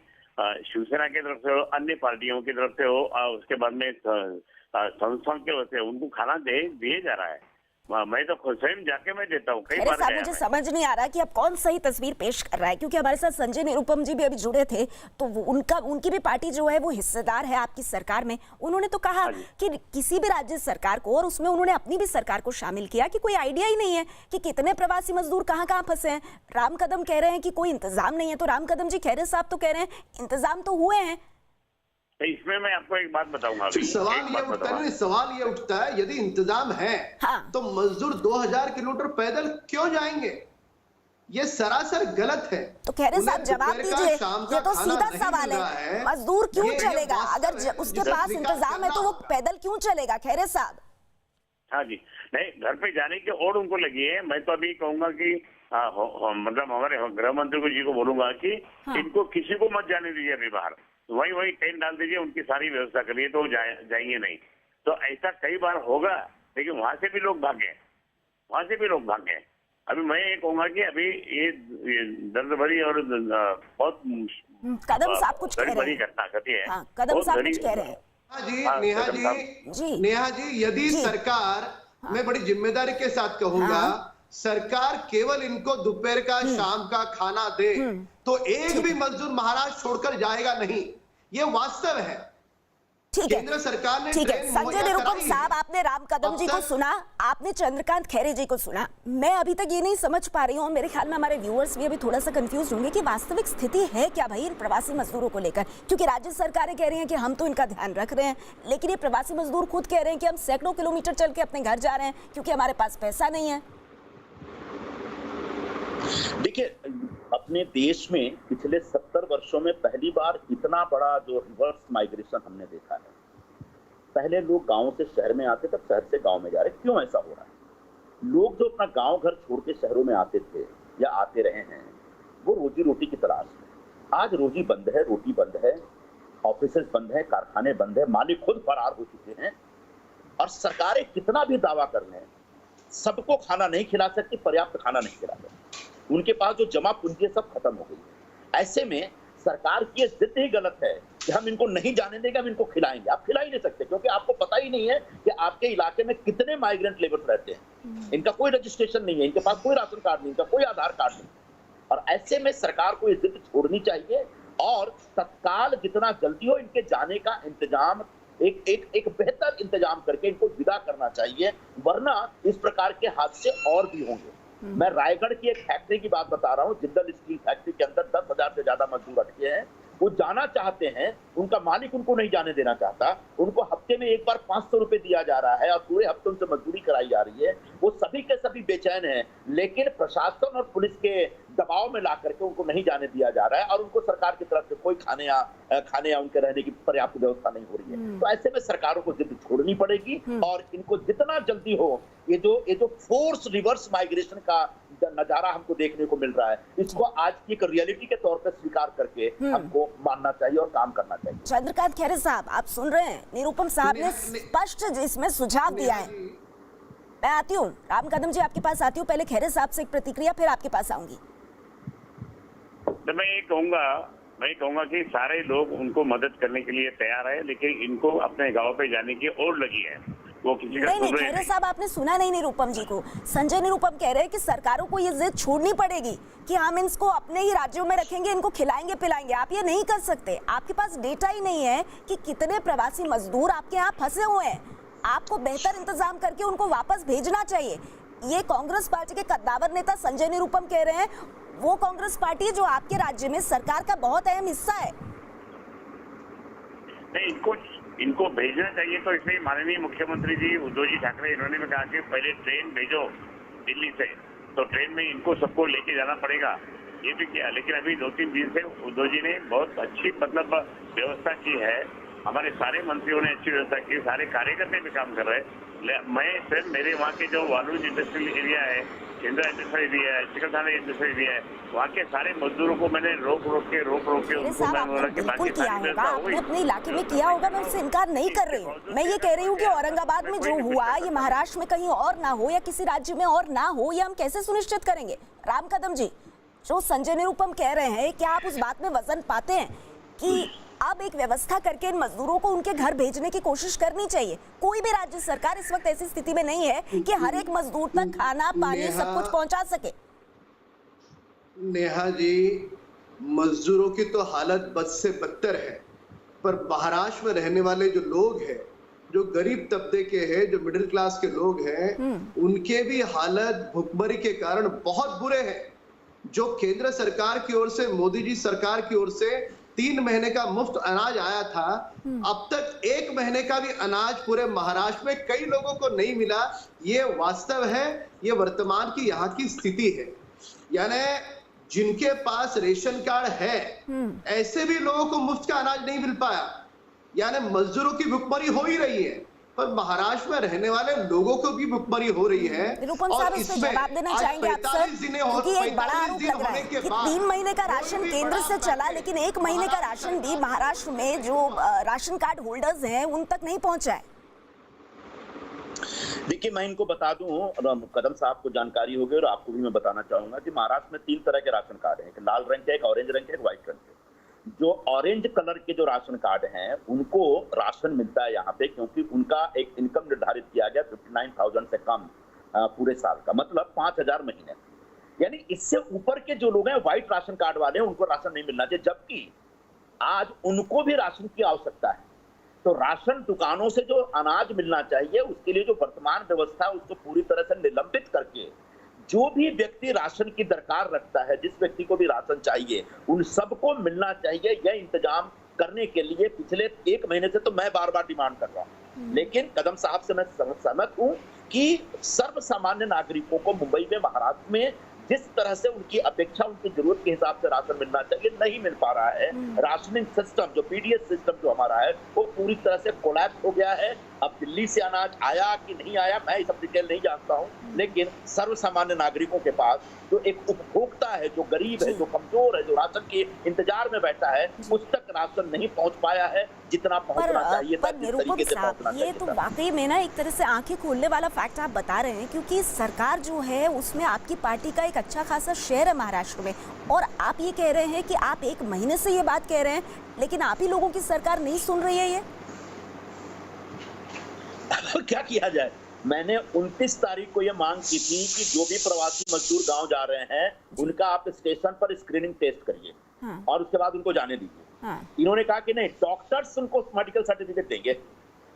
शिवसेना की तरफ से हो, अन्य पार्टियों की तरफ से हो, उसके बाद में संस्थाओं की वजह से उनको खाना दिए जा रहा है। मैं तो खुद स्वयं जाके मैं देता हूँ कई बार। मुझे समझ नहीं आ रहा कि अब कौन सही तस्वीर पेश कर रहा है, क्योंकि हमारे साथ संजय निरुपम जी भी अभी जुड़े थे, तो उनकी भी पार्टी जो है वो हिस्सेदार है आपकी सरकार में। उन्होंने तो कहा कि किसी भी राज्य सरकार को, और उसमें उन्होंने अपनी भी सरकार को शामिल किया, कि कोई आइडिया ही नहीं है कि कितने प्रवासी मजदूर कहाँ फंसे हैं। राम कदम कह रहे हैं कि कोई इंतजाम नहीं है, तो राम कदम जी खैरे साहब तो कह रहे हैं इंतजाम तो हुए हैं। इसमें मैं आपको एक बात बताऊंगा। सवाल ये उठता है यदि इंतजाम है तो मजदूर 2000 किलोमीटर पैदल क्यों जाएंगे? ये सरासर गलत है। तो खैरे साहब जवाब दीजिए, ये तो सीधा सवाल है, मजदूर क्यों चलेगा? अगर उसके पास इंतजाम है तो वो पैदल क्यों चलेगा खैरे साहब? हाँ जी, नहीं, घर पे जाने की ओर उनको लगी है। मैं तो अभी कहूंगा कि मतलब हमारे गृह मंत्री जी को बोलूंगा कि इनको किसी को मत जाने दीजिए अभी बाहर, वही टेंट डाल दीजिए, उनकी सारी व्यवस्था करिए, तो जाएंगे नहीं। तो ऐसा कई बार होगा, लेकिन वहां से भी लोग भागे। अभी मैं ये कहूंगा कि अभी ये दर्द भरी और बहुत कदम साहब कुछ कह रहे हैं, घटना घटी है। कदम साहब कुछ कह रहे हैं। नेहा जी, यदि सरकार, मैं बड़ी जिम्मेदारी के साथ कहूंगा, सरकार केवल इनको दोपहर का, शाम का खाना दे तो एक भी मजदूर महाराष्ट्र छोड़कर जाएगा नहीं, ये वास्तव है। ठीक है, केंद्र सरकार ने ठीक है। संजय निरुपम साहब, आपने राम कदम जी को सुना, आपने चंद्रकांत खैरे जी को सुना। मैं अभी तक ये नहीं समझ पा रही हूँ, मेरे ख्याल में हमारे व्यूअर्स भी अभी थोड़ा सा कंफ्यूज होंगे कि वास्तविक स्थिति है क्या भाई इन प्रवासी मजदूरों को लेकर, क्योंकि राज्य सरकारें कह रही हैं कि हम तो इनका ध्यान रख रहे हैं, लेकिन ये प्रवासी मजदूर खुद कह रहे हैं कि हम सैकड़ों किलोमीटर चल के अपने घर जा रहे हैं क्योंकि हमारे पास पैसा नहीं है। देखिए, अपने देश में पिछले 70 वर्षों में पहली बार इतना बड़ा जो रिवर्स माइग्रेशन हमने देखा है। पहले लोग गांव से शहर में आते थे, शहर से गांव में जा रहे। क्यों ऐसा हो रहा है? लोग जो अपना गांव घर छोड़ के शहरों में आते थे या आते रहे हैं, वो रोजी रोटी की तलाश में। आज रोजी बंद है, रोटी बंद है, ऑफिस बंद है, कारखाने बंद है, मालिक खुद फरार हो चुके हैं। और सरकारें कितना भी दावा कर लें, सबको खाना नहीं खिला सकती, पर्याप्त खाना नहीं खिला सकती। उनके पास जो जमा पूंजी है सब खत्म हो गई है। ऐसे में सरकार की ये जिद ही गलत है कि हम इनको नहीं जाने देंगे, हम इनको खिलाएंगे। आप खिला ही नहीं सकते, क्योंकि आपको पता ही नहीं है कि आपके इलाके में कितने माइग्रेंट लेबर्स रहते हैं। इनका कोई रजिस्ट्रेशन नहीं है, इनके पास कोई राशन कार्ड नहीं, इनका कोई आधार कार्ड नहीं। और ऐसे में सरकार को ये जिद छोड़नी चाहिए और तत्काल जितना जल्दी हो इनके जाने का इंतजाम, एक बेहतर इंतजाम करके इनको विदा करना चाहिए, वरना इस प्रकार के हादसे और भी होंगे। मैं रायगढ़ की एक फैक्ट्री की बात बता रहा हूँ, जिंदल स्टील फैक्ट्री के अंदर 10,000 से ज्यादा मजदूर अटके हैं। वो जाना चाहते हैं, उनका मालिक उनको नहीं जाने देना चाहता। उनको हफ्ते में एक बार 500 रुपए दिया जा रहा है और पूरे हफ्ते उनसे मजदूरी कराई जा रही है। वो सभी के सभी बेचैन हैं, लेकिन प्रशासन और पुलिस के दबाव में ला करके उनको नहीं जाने दिया जा रहा है और उनको सरकार की तरफ से कोई खाने या उनके रहने की पर्याप्त व्यवस्था नहीं हो रही है। तो ऐसे में सरकारों को जिद छोड़नी पड़ेगी और इनको जितना जल्दी हो ये जो फोर्स रिवर्स माइग्रेशन का नजारा हमको देखने को मिल रहा है, इसको आज की एक रियलिटी के तौर पर स्वीकार करके हमको मानना चाहिए और काम करना चाहिए। चंद्रकांत खैरे साहब, आप सुन रहे हैं, निरुपम साहब ने स्पष्ट इसमें सुझाव दिया है। मैं आती हूँ राम कदम जी, आपके पास आती हूँ, पहले खैरे साहब से एक प्रतिक्रिया, फिर आपके पास आऊंगी। तो मैं ये कहूंगा कि सारे लोग उनको मदद करने के लिए तैयार है, लेकिन इनको अपने गांव पे जाने की ओर लगी है। वो किसी का नहीं, खैरे साहब आपने सुना नहीं निरुपम जी को। संजय निरुपम कह रहे हैं कि सरकारों को ये जिद छोड़नी पड़ेगी कि हम इसको अपने ही राज्यों में रखेंगे, इनको खिलाएंगे पिलाएंगे। आप ये नहीं कर सकते, आपके पास डेटा ही नहीं है कि कितने प्रवासी मजदूर आपके यहाँ फंसे हुए हैं। आपको बेहतर इंतजाम करके उनको वापस भेजना चाहिए। ये कांग्रेस पार्टी के कद्दावर नेता संजय निरुपम कह रहे हैं, वो कांग्रेस पार्टी जो आपके राज्य में सरकार का बहुत अहम हिस्सा है। नहीं, इनको भेजना चाहिए। तो इसलिए माननीय मुख्यमंत्री जी उद्धव जी ठाकरे इन्होंने भी कहा कि पहले ट्रेन भेजो दिल्ली से, तो ट्रेन में इनको सबको लेके जाना पड़ेगा, ये भी किया। लेकिन अभी 2-3 दिन से उद्धव जी ने बहुत अच्छी मतलब व्यवस्था की है, हमारे सारे मंत्रियों ने अच्छी व्यवस्था की, सारे कार्यकर्ता भी काम कर रहे हैं। मैं स्वयं मेरे वहाँ के जो वालूज इंडस्ट्रियल एरिया है, केंद्रा इंडस्ट्रियल एरिया है, चिकन थाना इंडस्ट्रियल एरिया है, वहाँ के सारे मजदूरों को मैंने रोक के उनको आपने बिल्कुल किया होगा, आपने अपने इलाके में किया होगा, मैं उससे इनकार नहीं कर रही हूँ। मैं ये कह रही हूँ कि औरंगाबाद में जो हुआ ये महाराष्ट्र में कहीं और ना हो या किसी राज्य में और ना हो, ये हम कैसे सुनिश्चित करेंगे? राम कदम जी, जो संजय निरुपम कह रहे हैं, क्या आप उस बात में वजन पाते हैं कि अब एक व्यवस्था करके इन मजदूरों को उनके घर भेजने की कोशिश करनी चाहिए? कोई भी राज्य सरकार इस वक्त ऐसी स्थिति में नहीं है कि हर एक मजदूर तक खाना पानी सब कुछ पहुंचा सके। नेहा जी, मजदूरों की तो हालत बद से बदतर है, पर महाराष्ट्र में रहने वाले जो लोग हैं, जो गरीब तबके के हैं, जो मिडिल क्लास के लोग हैं, उनके भी हालत भुखमरी के कारण बहुत बुरे हैं। जो केंद्र सरकार की ओर से, मोदी जी सरकार की ओर से 3 महीने का मुफ्त अनाज आया था, अब तक 1 महीने का भी अनाज पूरे महाराष्ट्र में कई लोगों को नहीं मिला। ये वास्तव है, ये वर्तमान की यहाँ की स्थिति है। यानी जिनके पास रेशन कार्ड है, ऐसे भी लोगों को मुफ्त का अनाज नहीं मिल पाया। यानी मजदूरों की भुखमरी हो ही रही है, पर महाराष्ट्र में रहने वाले लोगों को भी भुखमरी हो रही है। निरुपम साहब, इस पे जवाब देना चाहेंगे आप सर? क्योंकि एक बड़ा आरोप लग रहा है कि 3 महीने का राशन केंद्र से चला, लेकिन 1 महीने का राशन भी महाराष्ट्र में जो राशन कार्ड होल्डर्स हैं उन तक नहीं पहुंचा है। देखिए, मैं इनको बता दूं, कदम साहब को जानकारी होगी और आपको भी मैं बताना चाहूंगा कि महाराष्ट्र में 3 तरह के राशन कार्ड हैं, एक लाल रंग के, एक ऑरेंज रंग के, एक व्हाइट रंग के। जो ऑरेंज कलर के जो राशन कार्ड हैं, उनको राशन मिलता है यहाँ पे, क्योंकि उनका एक इनकम निर्धारित किया गया 59,000 से कम पूरे साल का, मतलब 5,000 महीने। यानी इससे ऊपर के जो लोग हैं, व्हाइट राशन कार्ड वाले, उनको राशन नहीं मिलना चाहिए, जबकि आज उनको भी राशन की आवश्यकता है। तो राशन दुकानों से जो अनाज मिलना चाहिए, उसके लिए जो वर्तमान व्यवस्था है उसको पूरी तरह से निलंबित करके जो भी व्यक्ति राशन की दरकार रखता है, जिस व्यक्ति को भी राशन चाहिए, उन सबको मिलना चाहिए। यह इंतजाम करने के लिए पिछले 1 महीने से तो मैं बार बार डिमांड कर रहा हूँ, लेकिन कदम साहब से मैं सहमत हूँ कि सर्व सामान्य नागरिकों को मुंबई में, महाराष्ट्र में जिस तरह से उनकी अपेक्षा, उनकी जरूरत के हिसाब से राशन मिलना चाहिए, नहीं मिल पा रहा है। राशनिंग सिस्टम, जो पीडीएस सिस्टम जो हमारा है, वो पूरी तरह से कोलैप्स हो गया है। अब दिल्ली से अनाज आया कि नहीं आया, मैं सब डिटेल नहीं जानता हूं, लेकिन सर्व सामान्य नागरिकों के पास जो एक उपभोक्ता है, जो गरीब है, जो कमजोर है, जो राशन के इंतजार में बैठा है, उस तक राशन नहीं पहुंच पाया है जितना पहुंचना चाहिए था, जिस तरीके से पहुंचना चाहिए। ये तो वाकई में ना एक तरह से आंखें खोलने वाला फैक्ट आप बता रहे हैं, क्योंकि सरकार जो है उसमें आपकी पार्टी का एक अच्छा खासा शेयर है महाराष्ट्र में, और आप ये कह रहे हैं कि आप 1 महीने से ये बात कह रहे हैं, लेकिन आप ही लोगों की सरकार नहीं सुन रही है। ये क्या किया जाए? मैंने 29 तारीख को ये मांग की थी कि जो भी प्रवासी मजदूर गांव जा रहे हैं, उनका आप स्टेशन पर स्क्रीनिंग टेस्ट करिए और उसके बाद उनको जाने दीजिए। इन्होंने कहा कि नहीं, डॉक्टर्स उनको मेडिकल सर्टिफिकेट देंगे,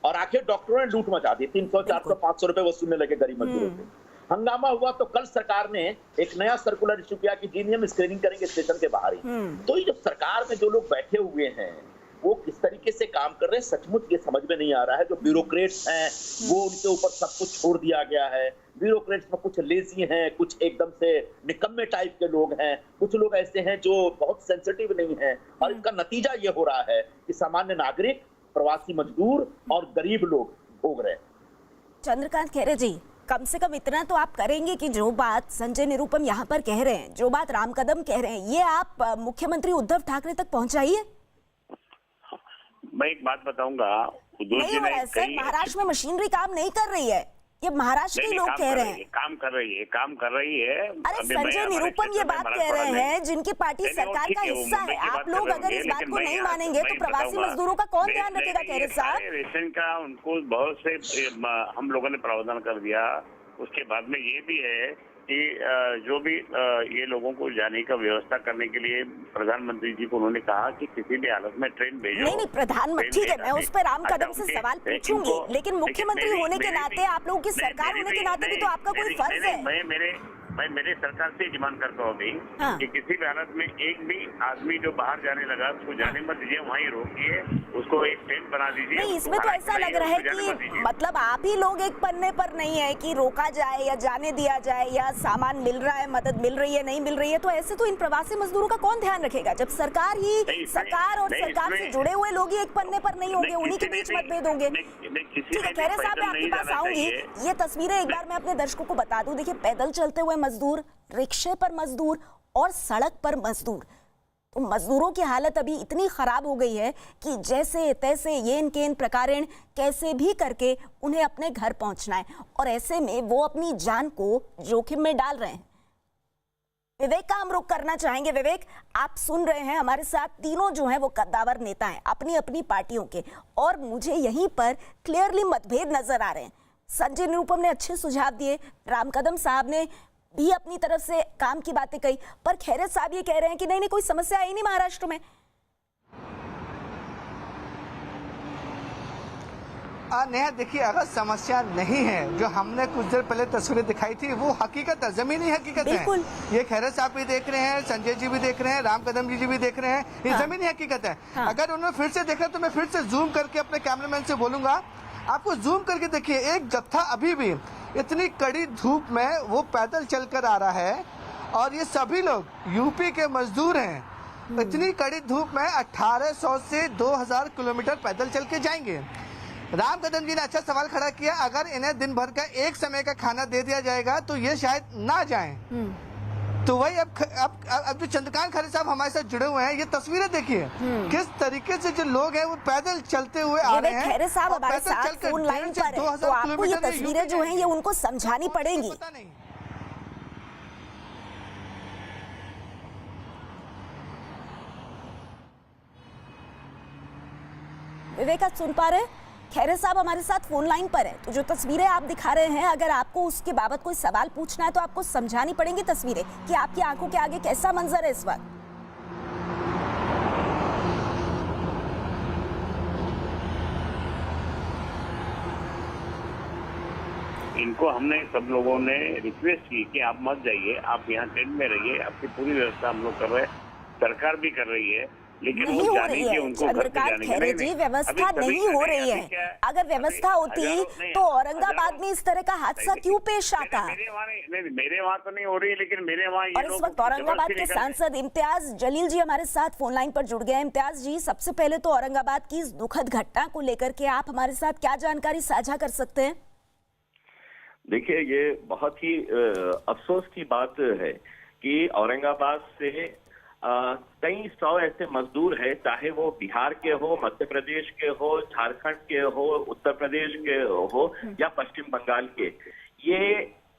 और आखिर डॉक्टरों ने लूट मचा दी। 300, 400, 500 रुपए वसूलने लगे गरीब मजदूरों से। हंगामा हुआ तो कल सरकार ने एक नया सर्कुलर इशू किया कि जी हम स्क्रीनिंग करेंगे स्टेशन के बाहर ही। तो ये जो सरकार में जो लोग बैठे हुए हैं, वो किस तरीके से काम कर रहे हैं, सचमुच ये समझ में नहीं आ रहा है। जो ब्यूरोक्रेट्स हैं, वो उनके ऊपर सब कुछ छोड़ दिया गया है। ब्यूरोक्रेट्स में कुछ लेजी हैं, कुछ एकदम से निकम्मे टाइप के लोग हैं, कुछ लोग ऐसे हैं जो बहुत सेंसिटिव नहीं हैं, और इसका नतीजा ये हो रहा है कि सामान्य नागरिक, प्रवासी मजदूर और गरीब लोग भोग रहे हैं। चंद्रकांत खैरे जी, कम से कम इतना तो आप करेंगे कि जो बात संजय निरुपम यहाँ पर कह रहे हैं, जो बात राम कदम कह रहे हैं, ये आप मुख्यमंत्री उद्धव ठाकरे तक पहुंचाइए। मैं एक बात बताऊंगा, नहीं हो रहा है सर, महाराष्ट्र में मशीनरी काम नहीं कर रही है, ये महाराष्ट्र के लोग कह रहे हैं। काम कर रही है। अरे संजय निरुपम ये बात कह रहे हैं, जिनकी पार्टी सरकार का हिस्सा है। आप लोग अगर इस बात को नहीं मानेंगे तो प्रवासी मजदूरों का कौन ध्यान रखेगा? खैरे साहब, रेशन का उनको बहुत से हम लोगों ने प्रावधान कर दिया। उसके बाद में ये भी है कि जो भी ये लोगों को जाने का व्यवस्था करने के लिए प्रधानमंत्री जी को उन्होंने कहा कि किसी भी हालत में ट्रेन भेजो। नहीं प्रधानमंत्री, ठीक है, मैं उस पर राम कदम से सवाल पूछूंगी, लेकिन मुख्यमंत्री होने के नाते, आप लोगों की सरकार होने के नाते भी तो आपका कोई फर्ज है। मैं मेरे सरकार से डिमांड करता हूँ अभी कि किसी भी हालत में एक भी आदमी जो बाहर जाने लगा उसको जाने मत दीजिए, वहीं रोकिए उसको एक टेंट बना दीजिए। नहीं, इसमें तो ऐसा लग रहा है कि मतलब आप ही लोग एक पन्ने पर नहीं है कि रोका जाए या जाने दिया जाए या सामान मिल रहा है, मदद मिल रही है, नहीं मिल रही है, तो ऐसे तो इन प्रवासी मजदूरों का कौन ध्यान रखेगा जब सरकार और सरकार से जुड़े हुए लोग ही एक पन्ने पर नहीं होंगे, उन्हीं के बीच मतभेद होंगे। ठीक है खैरे साहब, मैं आपके पास आऊंगी। ये तस्वीरें एक बार मैं अपने दर्शकों को बता दूं। देखिए, पैदल चलते हुए मजदूर, रिक्शे पर मजदूर और सड़क पर मजदूर। तो मजदूरों की हालत अभी इतनी खराब हो गई है कि जैसे तैसे येन केन प्रकारेण कैसे भी करके उन्हें अपने घर पहुंचना है, और ऐसे में वो अपनी जान को जोखिम में डाल रहे हैं। विवेक का हम रुख करना चाहेंगे। विवेक, आप सुन रहे हैं हमारे साथ तीनों जो हैं वो कद्दावर नेता हैं अपनी अपनी पार्टियों के, और मुझे यहीं पर क्लियरली मतभेद नजर आ रहे हैं। संजय निरुपम ने अच्छे सुझाव दिए, राम कदम साहब ने भी अपनी तरफ से काम की बातें कही, पर खैरत साहब ये कह रहे हैं कि नहीं कोई समस्या आई नहीं महाराष्ट्र में। नेहा देखिए, अगर समस्या नहीं है, जो हमने कुछ देर पहले तस्वीरें दिखाई थी वो हकीकत है, जमीनी हकीकत है। ये खैरत साहब भी देख रहे हैं, संजय जी भी देख रहे हैं, राम कदम जी भी देख रहे हैं, ये जमीनी हकीकत है। अगर उन्होंने फिर से देखा तो मैं फिर से जूम करके अपने कैमरामैन से बोलूंगा, आपको जूम करके देखिए, एक जत्था अभी भी इतनी कड़ी धूप में वो पैदल चलकर आ रहा है, और ये सभी लोग यूपी के मजदूर हैं। इतनी कड़ी धूप में 1800 से 2000 किलोमीटर पैदल चल के जाएंगे। राम कदम जी ने अच्छा सवाल खड़ा किया, अगर इन्हें दिन भर का एक समय का खाना दे दिया जाएगा तो ये शायद ना जाएं। तो वही अब जो चंद्रकांत खरे साहब हमारे साथ जुड़े हुए हैं, ये तस्वीरें देखिए किस तरीके से जो लोग हैं वो पैदल चलते हुए आ रहे हैं। खैरे साहब हमारे साथ फोन लाइन पर है, तो आपको ये तस्वीरें जो हैं ये उनको समझानी पड़ेंगी। विवेक, आप सुन पा रहे हैं? खैरे साहब हमारे साथ फोन लाइन पर है, तो जो तस्वीरें आप दिखा रहे हैं, अगर आपको उसके बाबत कोई सवाल पूछना है तो आपको समझानी पड़ेंगी तस्वीरें कि आपकी आंखों के आगे कैसा मंजर है इस वक्त। इनको हमने सब लोगों ने रिक्वेस्ट की कि आप मत जाइए, आप यहाँ टेंट में रहिए, आपकी पूरी व्यवस्था हम लोग कर रहे हैं, सरकार भी कर रही है, लेकिन नहीं हो रही है। चंद्रकांत खैरे जी, व्यवस्था नहीं हो रही है। अगर व्यवस्था होती तो औरंगाबाद में इस तरह का हादसा क्यों पेश आता? मेरे वहाँ तो नहीं हो रही, लेकिन मेरे वहाँ। और इस वक्त औरंगाबाद के सांसद इम्तियाज जलील जी हमारे साथ फोन लाइन पर जुड़ गए हैं। इम्तियाज जी, सबसे पहले तो औरंगाबाद की इस दुखद घटना को लेकर के आप हमारे साथ क्या जानकारी साझा कर सकते हैं? देखिए, ये बहुत ही अफसोस की बात है कि औरंगाबाद से कई 100 ऐसे मजदूर हैं, चाहे वो बिहार के हो, मध्य प्रदेश के हो, झारखंड के हो, उत्तर प्रदेश के हो या पश्चिम बंगाल के। ये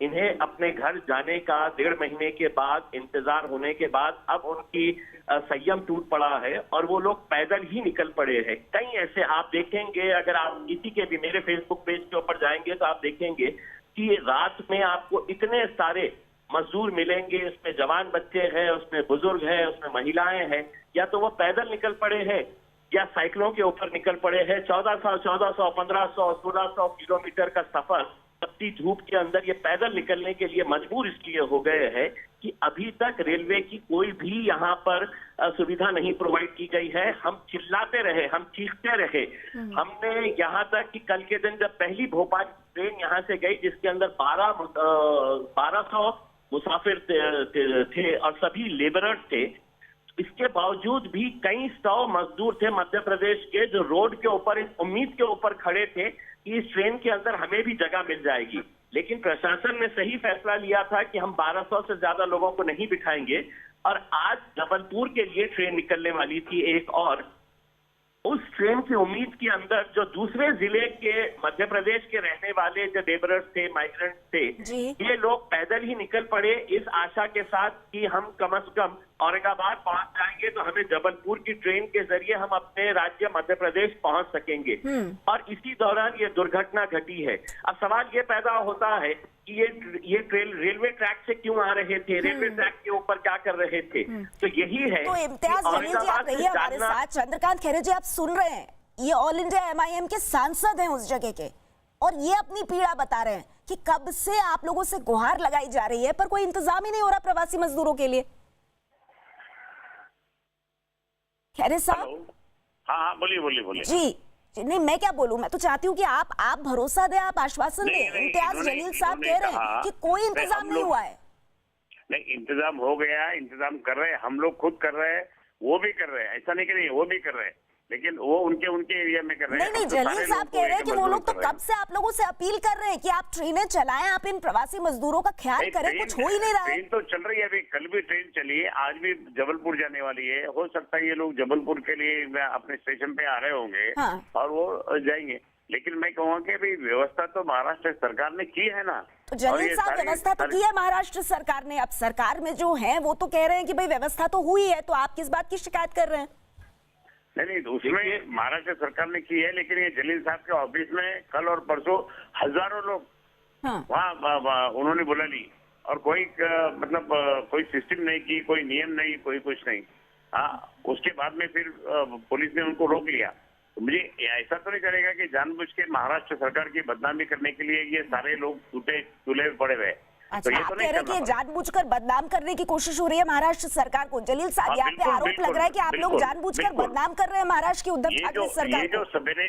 इन्हें अपने घर जाने का 1.5 महीने के बाद इंतजार होने के बाद अब उनकी संयम टूट पड़ा है और वो लोग पैदल ही निकल पड़े हैं। कई ऐसे आप देखेंगे, अगर आप किसी के भी मेरे फेसबुक पेज के ऊपर जाएंगे तो आप देखेंगे कि रात में आपको इतने सारे मजदूर मिलेंगे, उसमें जवान बच्चे हैं, उसमें बुजुर्ग हैं, उसमें महिलाएं हैं, या तो वो पैदल निकल पड़े हैं या साइकिलों के ऊपर निकल पड़े हैं। 1400, 1500, 1600 किलोमीटर का सफर तपती धूप के अंदर ये पैदल निकलने के लिए मजबूर इसलिए हो गए हैं कि अभी तक रेलवे की कोई भी यहाँ पर सुविधा नहीं प्रोवाइड की गई है। हम चिल्लाते रहे, हम चीखते रहे, हमने यहाँ तक कि कल के दिन जब पहली भोपाल ट्रेन यहाँ से गई जिसके अंदर 1200 मुसाफिर थे और सभी लेबरर्स थे, इसके बावजूद भी कई 100 मजदूर थे मध्य प्रदेश के जो रोड के ऊपर इस उम्मीद के ऊपर खड़े थे कि इस ट्रेन के अंदर हमें भी जगह मिल जाएगी। लेकिन प्रशासन ने सही फैसला लिया था कि हम 1200 से ज्यादा लोगों को नहीं बिठाएंगे, और आज जबलपुर के लिए ट्रेन निकलने वाली थी एक, और उस ट्रेन की उम्मीद के अंदर जो दूसरे जिले के मध्य प्रदेश के रहने वाले जो लेबरर्स थे, माइग्रेंट थे, ये लोग पैदल ही निकल पड़े इस आशा के साथ कि हम कम से कम औरंगाबाद पहुंच जाएंगे तो हमें जबलपुर की ट्रेन के जरिए हम अपने राज्य मध्य प्रदेश पहुंच सकेंगे। और इसी दौरान ये दुर्घटना घटी है। अब सवाल ये पैदा होता है कि ये ट्रेन रेलवे ट्रैक से क्यों आ रहे थे, रेलवे ट्रैक के ऊपर क्या कर रहे थे? तो यही है। तो इम्तियाज जलील जी आप रहिए हमारे साथ। चंद्रकांत खैरे जी आप सुन रहे हैं, ये ऑल इंडिया MIM के सांसद हैं उस जगह के, और ये अपनी पीड़ा बता रहे हैं कि कब से आप लोगों से गुहार लगाई जा रही है पर कोई इंतजाम ही नहीं हो रहा प्रवासी मजदूरों के लिए। खैरे साहब, हाँ बोलिए बोलिए बोलिए। जी नहीं, मैं क्या बोलूं, मैं तो चाहती हूँ कि आप भरोसा दें, आप आश्वासन दें। इम्तियाज जलील साहब कह रहे हैं कि कोई इंतजाम नहीं हुआ है। नहीं, इंतजाम हो गया, इंतजाम कर रहे हैं, हम लोग खुद कर रहे हैं, वो भी कर रहे हैं, ऐसा नहीं कि नहीं, वो भी कर रहे हैं, लेकिन वो उनके एरिया में कर रहे हैं। नहीं, जलील साहब कह रहे हैं कि वो लोग तो कब से आप लोगों से अपील कर रहे हैं कि आप ट्रेनें चलाएं, आप इन प्रवासी मजदूरों का ख्याल करें, कुछ हो ही नहीं रहा है। ट्रेन तो चल रही है, अभी कल भी ट्रेन चली है, आज भी जबलपुर जाने वाली है। हो सकता है ये लोग जबलपुर के लिए अपने स्टेशन पे आ रहे होंगे। हाँ। और वो जाएंगे, लेकिन मैं कहूँगा कि भाई व्यवस्था तो महाराष्ट्र सरकार ने की है ना। तो जलील साहब व्यवस्था तो की है महाराष्ट्र सरकार ने, अब सरकार में जो है वो तो कह रहे हैं कि भाई व्यवस्था तो हुई है, तो आप किस बात की शिकायत कर रहे हैं? नहीं, उसमें महाराष्ट्र सरकार ने की है, लेकिन ये जलील साहब के ऑफिस में कल और परसों हजारों लोग वहाँ उन्होंने बुला ली, और कोई मतलब कोई सिस्टम नहीं की, कोई नियम नहीं, कोई कुछ नहीं। हाँ, उसके बाद में फिर पुलिस ने उनको रोक लिया। तो मुझे ऐसा तो नहीं करेगा कि जानबूझ के महाराष्ट्र सरकार की बदनामी करने के लिए ये सारे लोग तुले पड़े हुए। अच्छा, तो आप कह रहे हैं कि जानबूझकर बदनाम करने की कोशिश हो रही है महाराष्ट्र सरकार को। जलील साहब, यहाँ पे आरोप लग रहा है कि आप लोग जानबूझकर बदनाम कर रहे हैं महाराष्ट्र की उद्धव ठाकरे सरकार को। ये जो सवेरे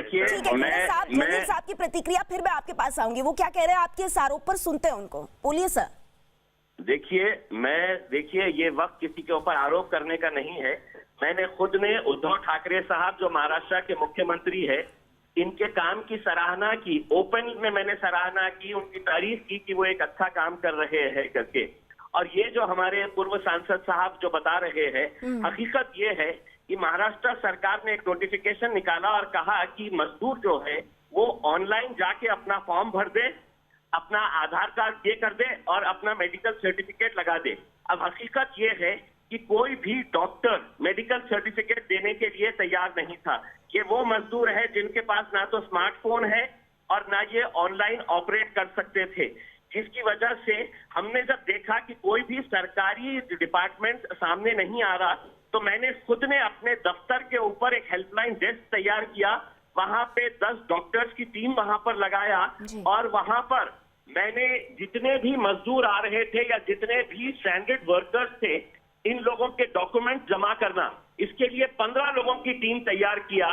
ठीक है, जलील साहब की प्रतिक्रिया फिर मैं आपके पास आऊंगी। वो क्या कह रहे हैं आपके इस आरोप पर, सुनते हैं उनको, बोलिए सर। देखिए ये वक्त किसी के ऊपर आरोप करने का नहीं है। मैंने खुद ने उद्धव ठाकरे साहब जो महाराष्ट्र के मुख्यमंत्री है, इनके काम की सराहना की, ओपन में मैंने सराहना की, उनकी तारीफ की कि वो एक अच्छा काम कर रहे हैं करके। और ये जो हमारे पूर्व सांसद साहब जो बता रहे हैं, हकीकत ये है कि महाराष्ट्र सरकार ने एक नोटिफिकेशन निकाला और कहा कि मजदूर जो है वो ऑनलाइन जाके अपना फॉर्म भर दे, अपना आधार कार्ड ये कर दे और अपना मेडिकल सर्टिफिकेट लगा दे। अब हकीकत ये है कि कोई भी डॉक्टर मेडिकल सर्टिफिकेट देने के लिए तैयार नहीं था। ये वो मजदूर है जिनके पास ना तो स्मार्टफोन है और ना ये ऑनलाइन ऑपरेट कर सकते थे, जिसकी वजह से हमने जब देखा कि कोई भी सरकारी डिपार्टमेंट सामने नहीं आ रहा, तो मैंने खुद ने अपने दफ्तर के ऊपर एक हेल्पलाइन डेस्क तैयार किया। वहां पे 10 डॉक्टर्स की टीम वहां पर लगाया और वहां पर मैंने जितने भी मजदूर आ रहे थे या जितने भी स्ट्रैंडेड वर्कर्स थे, इन लोगों के डॉक्यूमेंट जमा करना, इसके लिए 15 लोगों की टीम तैयार किया।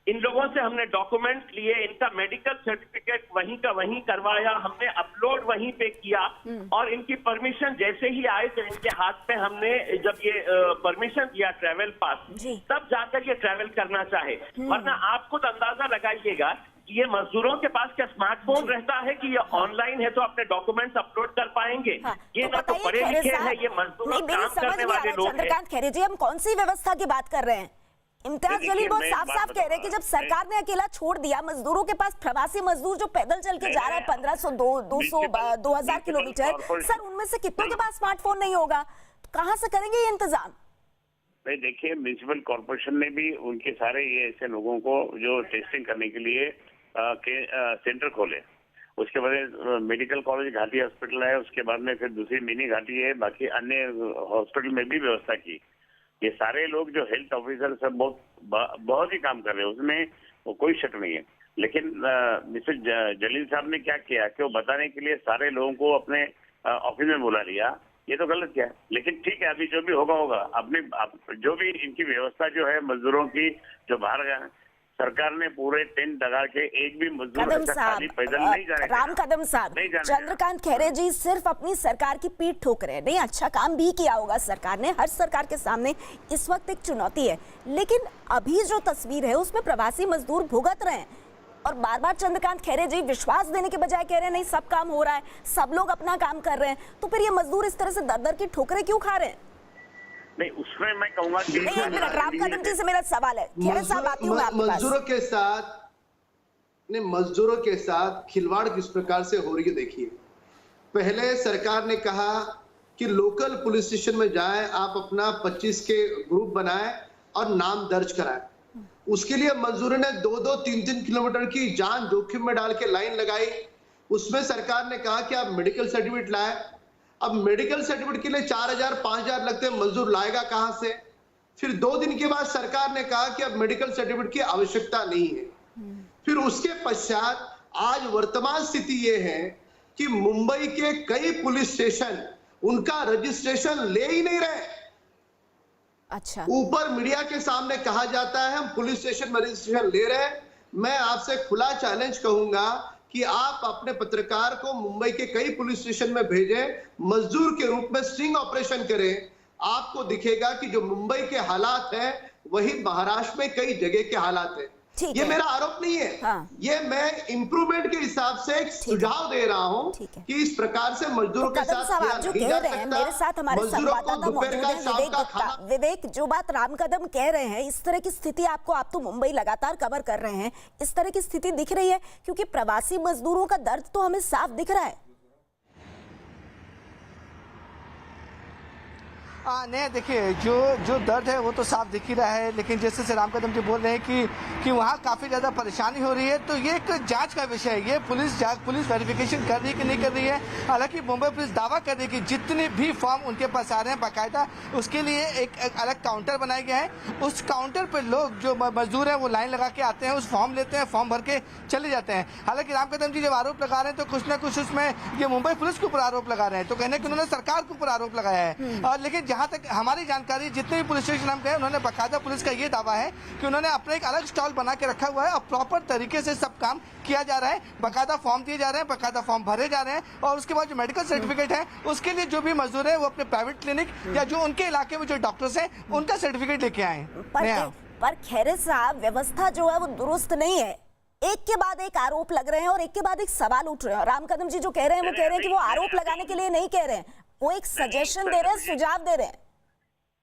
इन लोगों से हमने डॉक्यूमेंट्स लिए, इनका मेडिकल सर्टिफिकेट वहीं का वहीं करवाया, हमने अपलोड वहीं पे किया और इनकी परमिशन जैसे ही आए तो इनके हाथ पे हमने जब ये परमिशन दिया ट्रैवल पास, तब जाकर ये ट्रैवल करना चाहे। वरना आप खुद अंदाजा लगाइएगा ये मजदूरों के पास क्या स्मार्टफोन रहता है कि ये ऑनलाइन है तो अपने डॉक्यूमेंट्स अपलोड कर पाएंगे? ये तो ना तो पढ़े लिखे हैं, ये मजदूर काम करने वाले लोग हैं। चंद्रकांत खैरे जी, हम कौन सी व्यवस्था की बात कर रहे हैं? इम्तियाज जलील बहुत साफ साफ कह रहे हैं कि जब सरकार ने अकेला छोड़ दिया, मजदूरों के पास प्रवासी मजदूर जो पैदल चल के जा रहे हैं 1500, 200, 2000 किलोमीटर, सर उनमें से कितनों के पास स्मार्टफोन नहीं होगा? कहाँ से करेंगे ये इंतजाम? नहीं, देखिए म्युनिसिपल कॉर्पोरेशन ने भी उनके सारे ये ऐसे लोगों को जो टेस्टिंग करने के लिए सेंटर खोले। उसके बाद मेडिकल कॉलेज घाटी हॉस्पिटल है, उसके बाद में फिर दूसरी मिनी घाटी है, बाकी अन्य हॉस्पिटल में भी व्यवस्था की। ये सारे लोग जो हेल्थ ऑफिसर सब बहुत ही काम कर रहे हैं, उसमें कोई शक नहीं है। लेकिन मिस्टर जलील साहब ने क्या किया कि वो बताने के लिए सारे लोगों को अपने ऑफिस में बुला लिया, ये तो गलत किया। लेकिन ठीक है, अभी जो भी होगा होगा। अपने जो भी इनकी व्यवस्था जो है मजदूरों की, जो बाहर गए, सरकार ने पूरे टेंट लगा के एक भी मजदूर खाली पैदल नहीं जाने। राम कदम साहब, चंद्रकांत खैरे जी सिर्फ अपनी सरकार की पीठ ठोक रहे हैं। नहीं, अच्छा काम भी किया होगा सरकार ने, हर सरकार के सामने इस वक्त एक चुनौती है, लेकिन अभी जो तस्वीर है उसमें प्रवासी मजदूर भुगत रहे हैं और बार बार चंद्रकांत खैरे जी विश्वास देने के बजाय कह रहे हैं नहीं सब काम हो रहा है, सब लोग अपना काम कर रहे हैं। तो फिर ये मजदूर इस तरह से दर-दर की ठोकरें क्यों खा रहे हैं? नहीं, उसमें मैं कहूंगा कि राम कदम जी से मेरा सवाल है, खैरे साहब आती हूं मैं आपके पास। मजदूरों के साथ खिलवाड़ किस प्रकार से हो रही है देखिए। पहले सरकार ने कहा कि लोकल पुलिस स्टेशन में जाएं, आप अपना 25 के ग्रुप बनाएं और नाम दर्ज कराएं। उसके लिए मजदूरों ने 2-2, 3-3 किलोमीटर की जान जोखिम में डाल के लाइन लगाई। उसमें सरकार ने कहा कि आप मेडिकल सर्टिफिकेट लाएं। अब मेडिकल सर्टिफिकेट के लिए 4000, 5000 लगते हैं, मजदूर लाएगा कहां से? फिर 2 दिन के बाद सरकार ने कहा कि अब मेडिकल सर्टिफिकेट की आवश्यकता नहीं है। फिर उसके पश्चात आज वर्तमान स्थिति ये है कि मुंबई के कई पुलिस स्टेशन उनका रजिस्ट्रेशन ले ही नहीं रहे। अच्छा, ऊपर मीडिया के सामने कहा जाता है हम पुलिस स्टेशन में रजिस्ट्रेशन ले रहे हैं। मैं आपसे खुला चैलेंज कहूंगा कि आप अपने पत्रकार को मुंबई के कई पुलिस स्टेशन में भेजें, मजदूर के रूप में स्टिंग ऑपरेशन करें। आपको दिखेगा कि जो मुंबई के हालात हैं वही महाराष्ट्र में कई जगह के हालात हैं। ये मेरा आरोप नहीं है। हाँ। ये मैं इंप्रूवमेंट के हिसाब से एक सुझाव दे रहा हूं कि इस प्रकार से मजदूरों के साथ साहब आप जो कह रहे हैं, मेरे साथ हमारे संवाददाता मौजूद हैं विवेक गुप्ता। विवेक, जो बात राम कदम कह रहे हैं, इस तरह की स्थिति आप तो मुंबई लगातार कवर कर रहे हैं, इस तरह की स्थिति दिख रही है? क्योंकि प्रवासी मजदूरों का दर्द तो हमें साफ दिख रहा है। नहीं, देखिए जो दर्द है वो तो साफ दिख ही रहा है, लेकिन जैसे से राम कदम जी बोल रहे हैं कि वहाँ काफ़ी ज़्यादा परेशानी हो रही है, तो ये एक जांच का विषय है। ये पुलिस वेरिफिकेशन कर रही है कि नहीं कर रही है। हालांकि मुंबई पुलिस दावा कर रही है कि जितने भी फॉर्म उनके पास आ रहे हैं बाकायदा उसके लिए एक अलग काउंटर बनाया गया है। उस काउंटर पर लोग जो मजदूर हैं वो लाइन लगा के आते हैं, उस फॉर्म लेते हैं, फॉर्म भर के चले जाते हैं। हालांकि राम कदम जी जब आरोप लगा रहे हैं तो कुछ ना कुछ उसमें ये मुंबई पुलिस के ऊपर आरोप लगा रहे हैं, तो कहने कि उन्होंने सरकार के ऊपर आरोप लगाया है। और लेकिन जहाँ तक हमारी जानकारी, जितने भी पुलिस स्टेशन हम गए, उन्होंने बाकायदा पुलिस का ये दावा है कि उन्होंने अपना एक अलग स्टॉल बना के रखा हुआ है और प्रॉपर तरीके से सब काम किया जा रहा है। बाकायदा फॉर्म दिए जा रहे हैं, बाकायदा फॉर्म भरे जा रहे हैं, और उसके बाद जो मेडिकल सर्टिफिकेट है उसके लिए जो भी मजदूर है वो अपने प्राइवेट क्लिनिक या जो उनके इलाके में जो डॉक्टर्स हैं उनका सर्टिफिकेट लेके आए। पर खैरे साहब, व्यवस्था जो है वो दुरुस्त नहीं है। एक के बाद एक आरोप लग रहे हैं और एक के बाद एक सवाल उठ रहे हैं। राम कदम जी जो कह रहे हैं वो कह रहे हैं कि वो आरोप लगाने के लिए नहीं कह रहे हैं, वो एक सजेशन दे रहे हैं, सुझाव दे रहे हैं।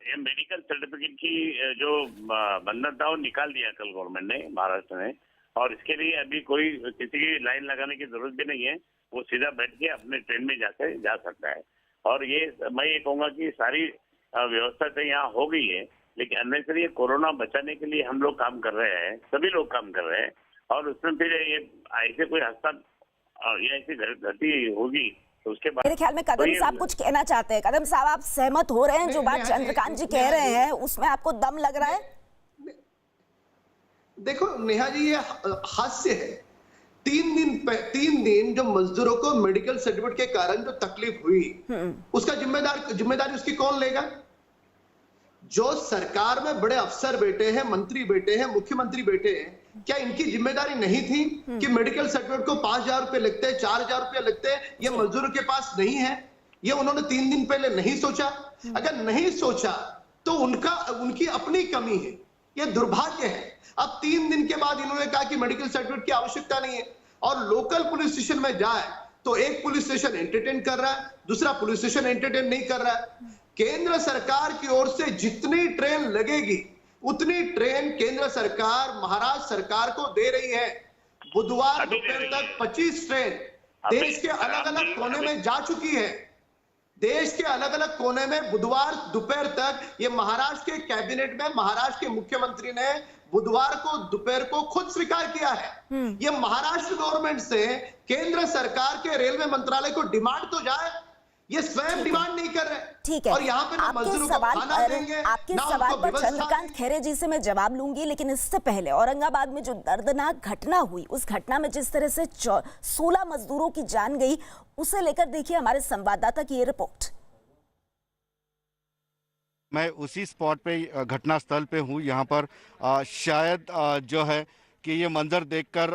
ये मेडिकल सर्टिफिकेट की जो बंधन था वो निकाल दिया कल गवर्नमेंट ने, महाराष्ट्र ने, और इसके लिए अभी कोई किसी की लाइन लगाने की जरूरत भी नहीं है। वो सीधा बैठ के अपने ट्रेन में जा सकता है। और ये मैं ये कहूँगा कि सारी व्यवस्था तो यहाँ हो गई है, लेकिन अननेसेसरी कोरोना बचाने के लिए हम लोग काम कर रहे हैं, सभी लोग काम कर रहे हैं, और उसमें फिर ये ऐसे कोई हादसा या ऐसी घटना होगी तो उसके बाद मेरे ख्याल में कदम साहब कुछ कहना चाहते हैं। कदम साहब, आप सहमत हो रहे हैं जो बात चंद्रकांत जी कह रहे हैं, उसमें आपको दम लग रहा है? देखो नेहा जी, ये हास्य है। 3 दिन जो मजदूरों को मेडिकल सर्टिफिकेट के कारण जो तकलीफ हुई, उसका जिम्मेदारी उसकी कौन लेगा? जो सरकार में बड़े अफसर बैठे हैं, मंत्री बैठे हैं, मुख्यमंत्री बैठे हैं, क्या इनकी जिम्मेदारी नहीं थी कि मेडिकल सर्टिफिकेट को 5,000 रुपए लगते हैं, 4,000 रुपए लगते हैं, ये मजदूरों के पास नहीं है? ये उन्होंने 3 दिन पहले नहीं सोचा? अगर नहीं सोचा तो उनकी अपनी कमी है, ये दुर्भाग्य है। अब 3 दिन के बाद इन्होंने कहा कि मेडिकल सर्टिफिकेट की आवश्यकता नहीं है, और लोकल पुलिस स्टेशन में जाए तो एक पुलिस स्टेशन एंटरटेन कर रहा है, दूसरा पुलिस स्टेशन एंटरटेन नहीं कर रहा है। केंद्र सरकार की ओर से जितनी ट्रेन लगेगी उतनी ट्रेन केंद्र सरकार महाराष्ट्र सरकार को दे रही है। बुधवार दोपहर तक 25 ट्रेन देश के अलग अलग कोने में जा चुकी है। देश के अलग अलग कोने में बुधवार दोपहर तक ये महाराष्ट्र के कैबिनेट में महाराष्ट्र के मुख्यमंत्री ने बुधवार को दोपहर को खुद स्वीकार किया है। ये महाराष्ट्र गवर्नमेंट से केंद्र सरकार के रेलवे मंत्रालय को डिमांड तो जाए, ये स्वयं डिमांड नहीं कर रहे। ठीक है, और यहाँ पे आपके सवाल पर चंद्रकांत खैरे जी से मैं जवाब लूंगी, लेकिन इससे पहले औरंगाबाद में जो दर्दनाक घटना हुई, उस घटना में जिस तरह से 16 मजदूरों की जान गई, उसे लेकर देखिए हमारे संवाददाता की ये रिपोर्ट। मैं उसी स्पॉट पे, घटना स्थल पे हूँ। यहाँ पर शायद जो है कि ये मंजर देखकर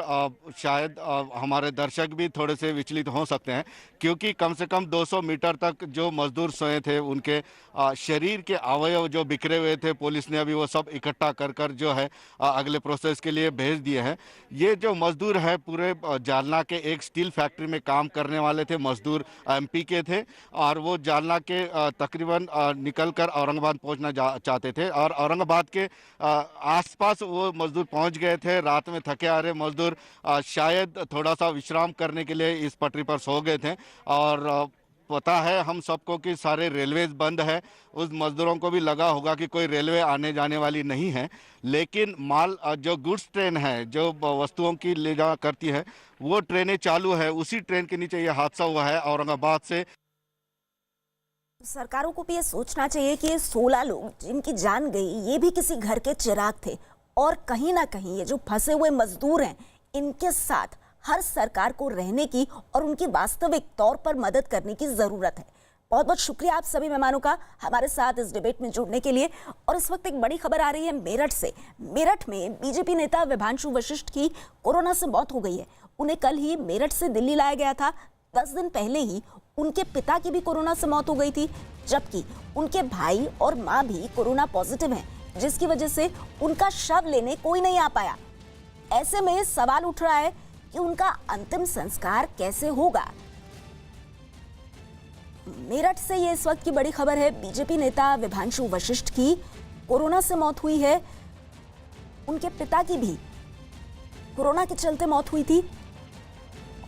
शायद हमारे दर्शक भी थोड़े से विचलित हो सकते हैं, क्योंकि कम से कम 200 मीटर तक जो मजदूर सोए थे, उनके शरीर के अवयव जो बिखरे हुए थे, पुलिस ने अभी वो सब इकट्ठा कर जो है अगले प्रोसेस के लिए भेज दिए हैं। ये जो मजदूर है पूरे जालना के एक स्टील फैक्ट्री में काम करने वाले थे, मजदूर एमपी के थे, और वो जालना के तकरीबन निकल कर औरंगाबाद पहुँचना चाहते थे, और औरंगाबाद के आसपास वो मजदूर पहुँच गए थे। रात में थके आ रहे मजदूर शायद थोड़ा सा विश्राम करने के लिए इस पटरी पर सो गए थे, और पता है हम सबको कि सारे रेलवेज बंद है। उस मजदूरों को भी लगा होगा कि कोई रेलवे आने जाने वाली नहीं है, लेकिन माल जो गुड्स ट्रेन है, जो वस्तुओं की ले जा करती है, वो ट्रेनें चालू है। उसी ट्रेन के नीचे ये हादसा हुआ है औरंगाबाद से। सरकारों को भी ये सोचना चाहिए कि ये 16 लोग जिनकी जान गई, ये भी किसी घर के चिराग थे, और कहीं ना कहीं ये जो फंसे हुए मजदूर हैं, इनके साथ हर सरकार को रहने की और उनकी वास्तविक तौर पर मदद करने की जरूरत है। बहुत बहुत शुक्रिया आप सभी मेहमानों का हमारे साथ इस डिबेट में जुड़ने के लिए। और इस वक्त एक बड़ी खबर आ रही है मेरठ से। मेरठ में बीजेपी नेता विभांशु वशिष्ठ की कोरोना से मौत हो गई है। उन्हें कल ही मेरठ से दिल्ली लाया गया था। 10 दिन पहले ही उनके पिता की भी कोरोना से मौत हो गई थी, जबकि उनके भाई और मां भी कोरोना पॉजिटिव हैं, जिसकी वजह से उनका शव लेने कोई नहीं आ पाया। ऐसे में सवाल उठ रहा है कि उनका अंतिम संस्कार कैसे होगा। मेरठ से ये इस वक्त की बड़ी खबर है। बीजेपी नेता विभांशु वशिष्ठ की कोरोना से मौत हुई है। उनके पिता की भी कोरोना के चलते मौत हुई थी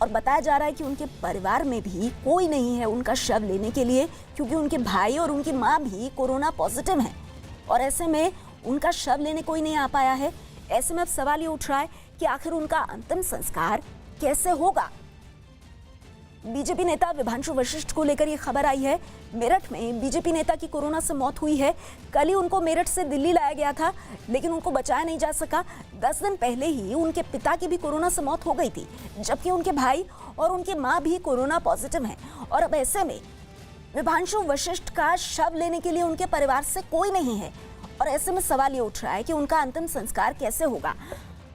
और बताया जा रहा है कि उनके परिवार में भी कोई नहीं है उनका शव लेने के लिए, क्योंकि उनके भाई और उनकी मां भी कोरोना पॉजिटिव हैं और ऐसे में उनका शव लेने कोई नहीं आ पाया है। ऐसे में अब सवाल ये उठ रहा है कि आखिर उनका अंतिम संस्कार कैसे होगा। बीजेपी नेता विभांशु वशिष्ठ को लेकर ये खबर आई है। मेरठ में बीजेपी नेता की कोरोना से मौत हुई है। कल ही उनको मेरठ से दिल्ली लाया गया था, लेकिन उनको बचाया नहीं जा सका। 10 दिन पहले ही उनके पिता की भी कोरोना से मौत हो गई थी, जबकि उनके भाई और उनकी मां भी कोरोना पॉजिटिव हैं। और अब ऐसे में विभांशु वशिष्ठ का शव लेने के लिए उनके परिवार से कोई नहीं है और ऐसे में सवाल ये उठ रहा है कि उनका अंतिम संस्कार कैसे होगा।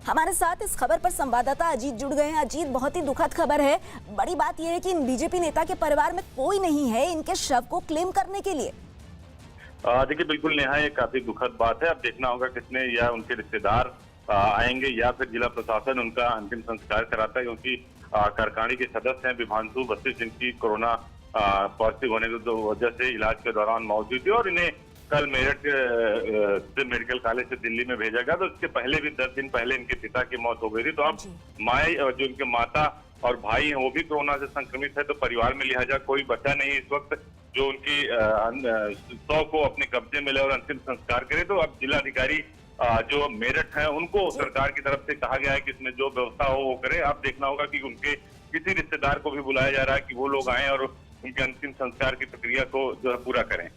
हमारे साथ इस खबर पर संवाददाता अजीत जुड़ गए हैं। अजीत, बहुत ही दुखद खबर है। बड़ी बात यह है कि इन बीजेपी नेता के परिवार में कोई नहीं है इनके शव को क्लेम करने के लिए। देखिए, बिल्कुल नेहा, ये काफी दुखद बात है। अब देखना होगा कितने या उनके रिश्तेदार आएंगे या फिर जिला प्रशासन उनका अंतिम संस्कार कराता है, क्योंकि करकाणी के सदस्य हैं विभांशु वशिष्ठ, जिनकी कोरोना पॉजिटिव होने की वजह से इलाज के दौरान मौत हुई थी और इन्हें कल मेरठ से मेडिकल कॉलेज से दिल्ली में भेजा गया। तो इसके पहले भी 10 दिन पहले इनके पिता की मौत हो गई थी। तो अब माए और जो इनके माता और भाई हैं वो भी कोरोना से संक्रमित है। तो परिवार में लिहाजा कोई बचा नहीं इस वक्त जो उनकी शव को अपने कब्जे में ले और अंतिम संस्कार करे। तो अब जिलाधिकारी जो मेरठ है उनको सरकार की तरफ से कहा गया है कि इसमें जो व्यवस्था हो वो करे। अब देखना होगा कि उनके किसी रिश्तेदार को भी बुलाया जा रहा है कि वो लोग आए और उनके अंतिम संस्कार की प्रक्रिया को जो है पूरा करें।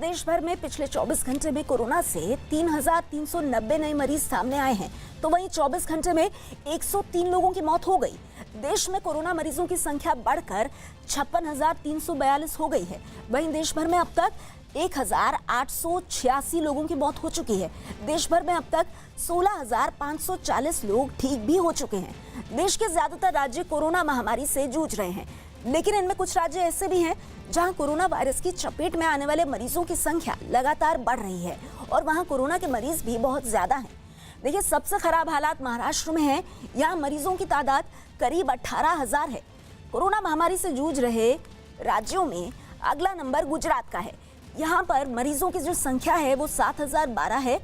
देश भर में पिछले 24 घंटे में कोरोना से 3,390 नए मरीज सामने आए हैं, तो वहीं 24 घंटे में 103 लोगों की मौत हो गई। देश में कोरोना मरीजों की संख्या बढ़कर 56,342 हो गई है। वहीं देश भर में अब तक 1,886 लोगों की मौत हो चुकी है। देश भर में अब तक 16,540 लोग ठीक भी हो चुके हैं। देश के ज्यादातर राज्य कोरोना महामारी से जूझ रहे हैं, लेकिन इनमें कुछ राज्य ऐसे भी हैं जहां कोरोना वायरस की चपेट में आने वाले मरीजों की संख्या लगातार बढ़ रही है और वहां कोरोना के मरीज भी बहुत ज्यादा हैं। देखिए, सबसे खराब हालात महाराष्ट्र में हैं। यहाँ मरीजों की तादाद करीब 18,000 है। कोरोना महामारी से जूझ रहे राज्यों में अगला नंबर गुजरात का है। यहाँ पर मरीजों की जो संख्या है वो 7,012 है।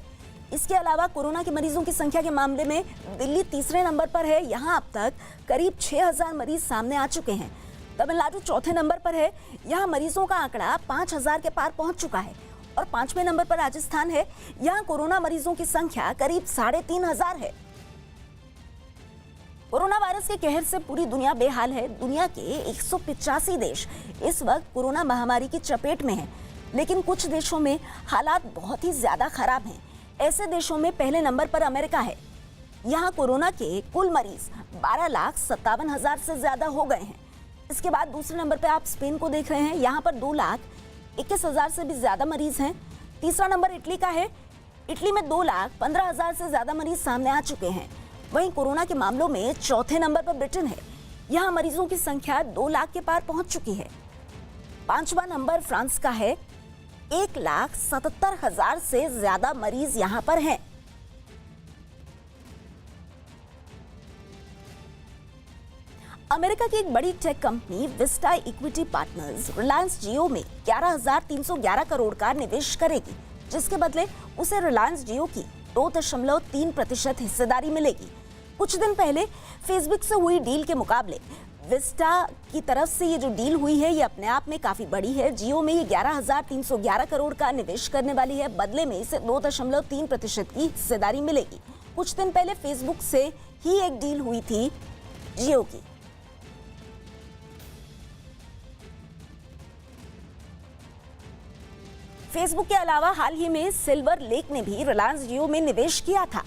इसके अलावा कोरोना के मरीजों की संख्या के मामले में दिल्ली तीसरे नंबर पर है। यहाँ अब तक करीब 6,000 मरीज सामने आ चुके हैं। तमिलनाडु चौथे नंबर पर है। यहाँ मरीजों का आंकड़ा 5,000 के पार पहुंच चुका है। और 5वें नंबर पर राजस्थान है। यहाँ कोरोना मरीजों की संख्या करीब 3,500 है। कोरोना वायरस के कहर से पूरी दुनिया बेहाल है। दुनिया के 185 देश इस वक्त कोरोना महामारी की चपेट में हैं, लेकिन कुछ देशों में हालात बहुत ही ज्यादा खराब हैं। ऐसे देशों में पहले नंबर पर अमेरिका है। यहाँ कोरोना के कुल मरीज 12,57,000 से ज्यादा हो गए हैं। इसके बाद दूसरे नंबर पर आप स्पेन को देख रहे हैं। यहाँ पर 2,21,000 से भी ज्यादा मरीज हैं। तीसरा नंबर इटली का है। इटली में 2,15,000 से ज्यादा मरीज सामने आ चुके हैं। वहीं कोरोना के मामलों में चौथे नंबर पर ब्रिटेन है। यहाँ मरीजों की संख्या 2 लाख के पार पहुंच चुकी है। 5वां नंबर फ्रांस का है। 1,77,000 से ज्यादा मरीज यहाँ पर हैं। अमेरिका की एक बड़ी tech company Vista Equity Partners Reliance Jio में 11,311 करोड़ का निवेश करेगी, जिसके बदले उसे रिलायंस जियो की 2.3% हिस्सेदारी मिलेगी। कुछ दिन पहले फेसबुक से हुई डील के मुकाबले विस्टा की तरफ से ये जो डील हुई है ये अपने आप में काफी बड़ी है। जियो में ये 11,311 करोड़ का निवेश करने वाली है। बदले में इसे 2.3% की हिस्सेदारी मिलेगी। कुछ दिन पहले फेसबुक से ही एक डील हुई थी जियो की। फेसबुक के अलावा हाल ही में सिल्वर लेक ने भी रिलायंस जियो में निवेश किया था।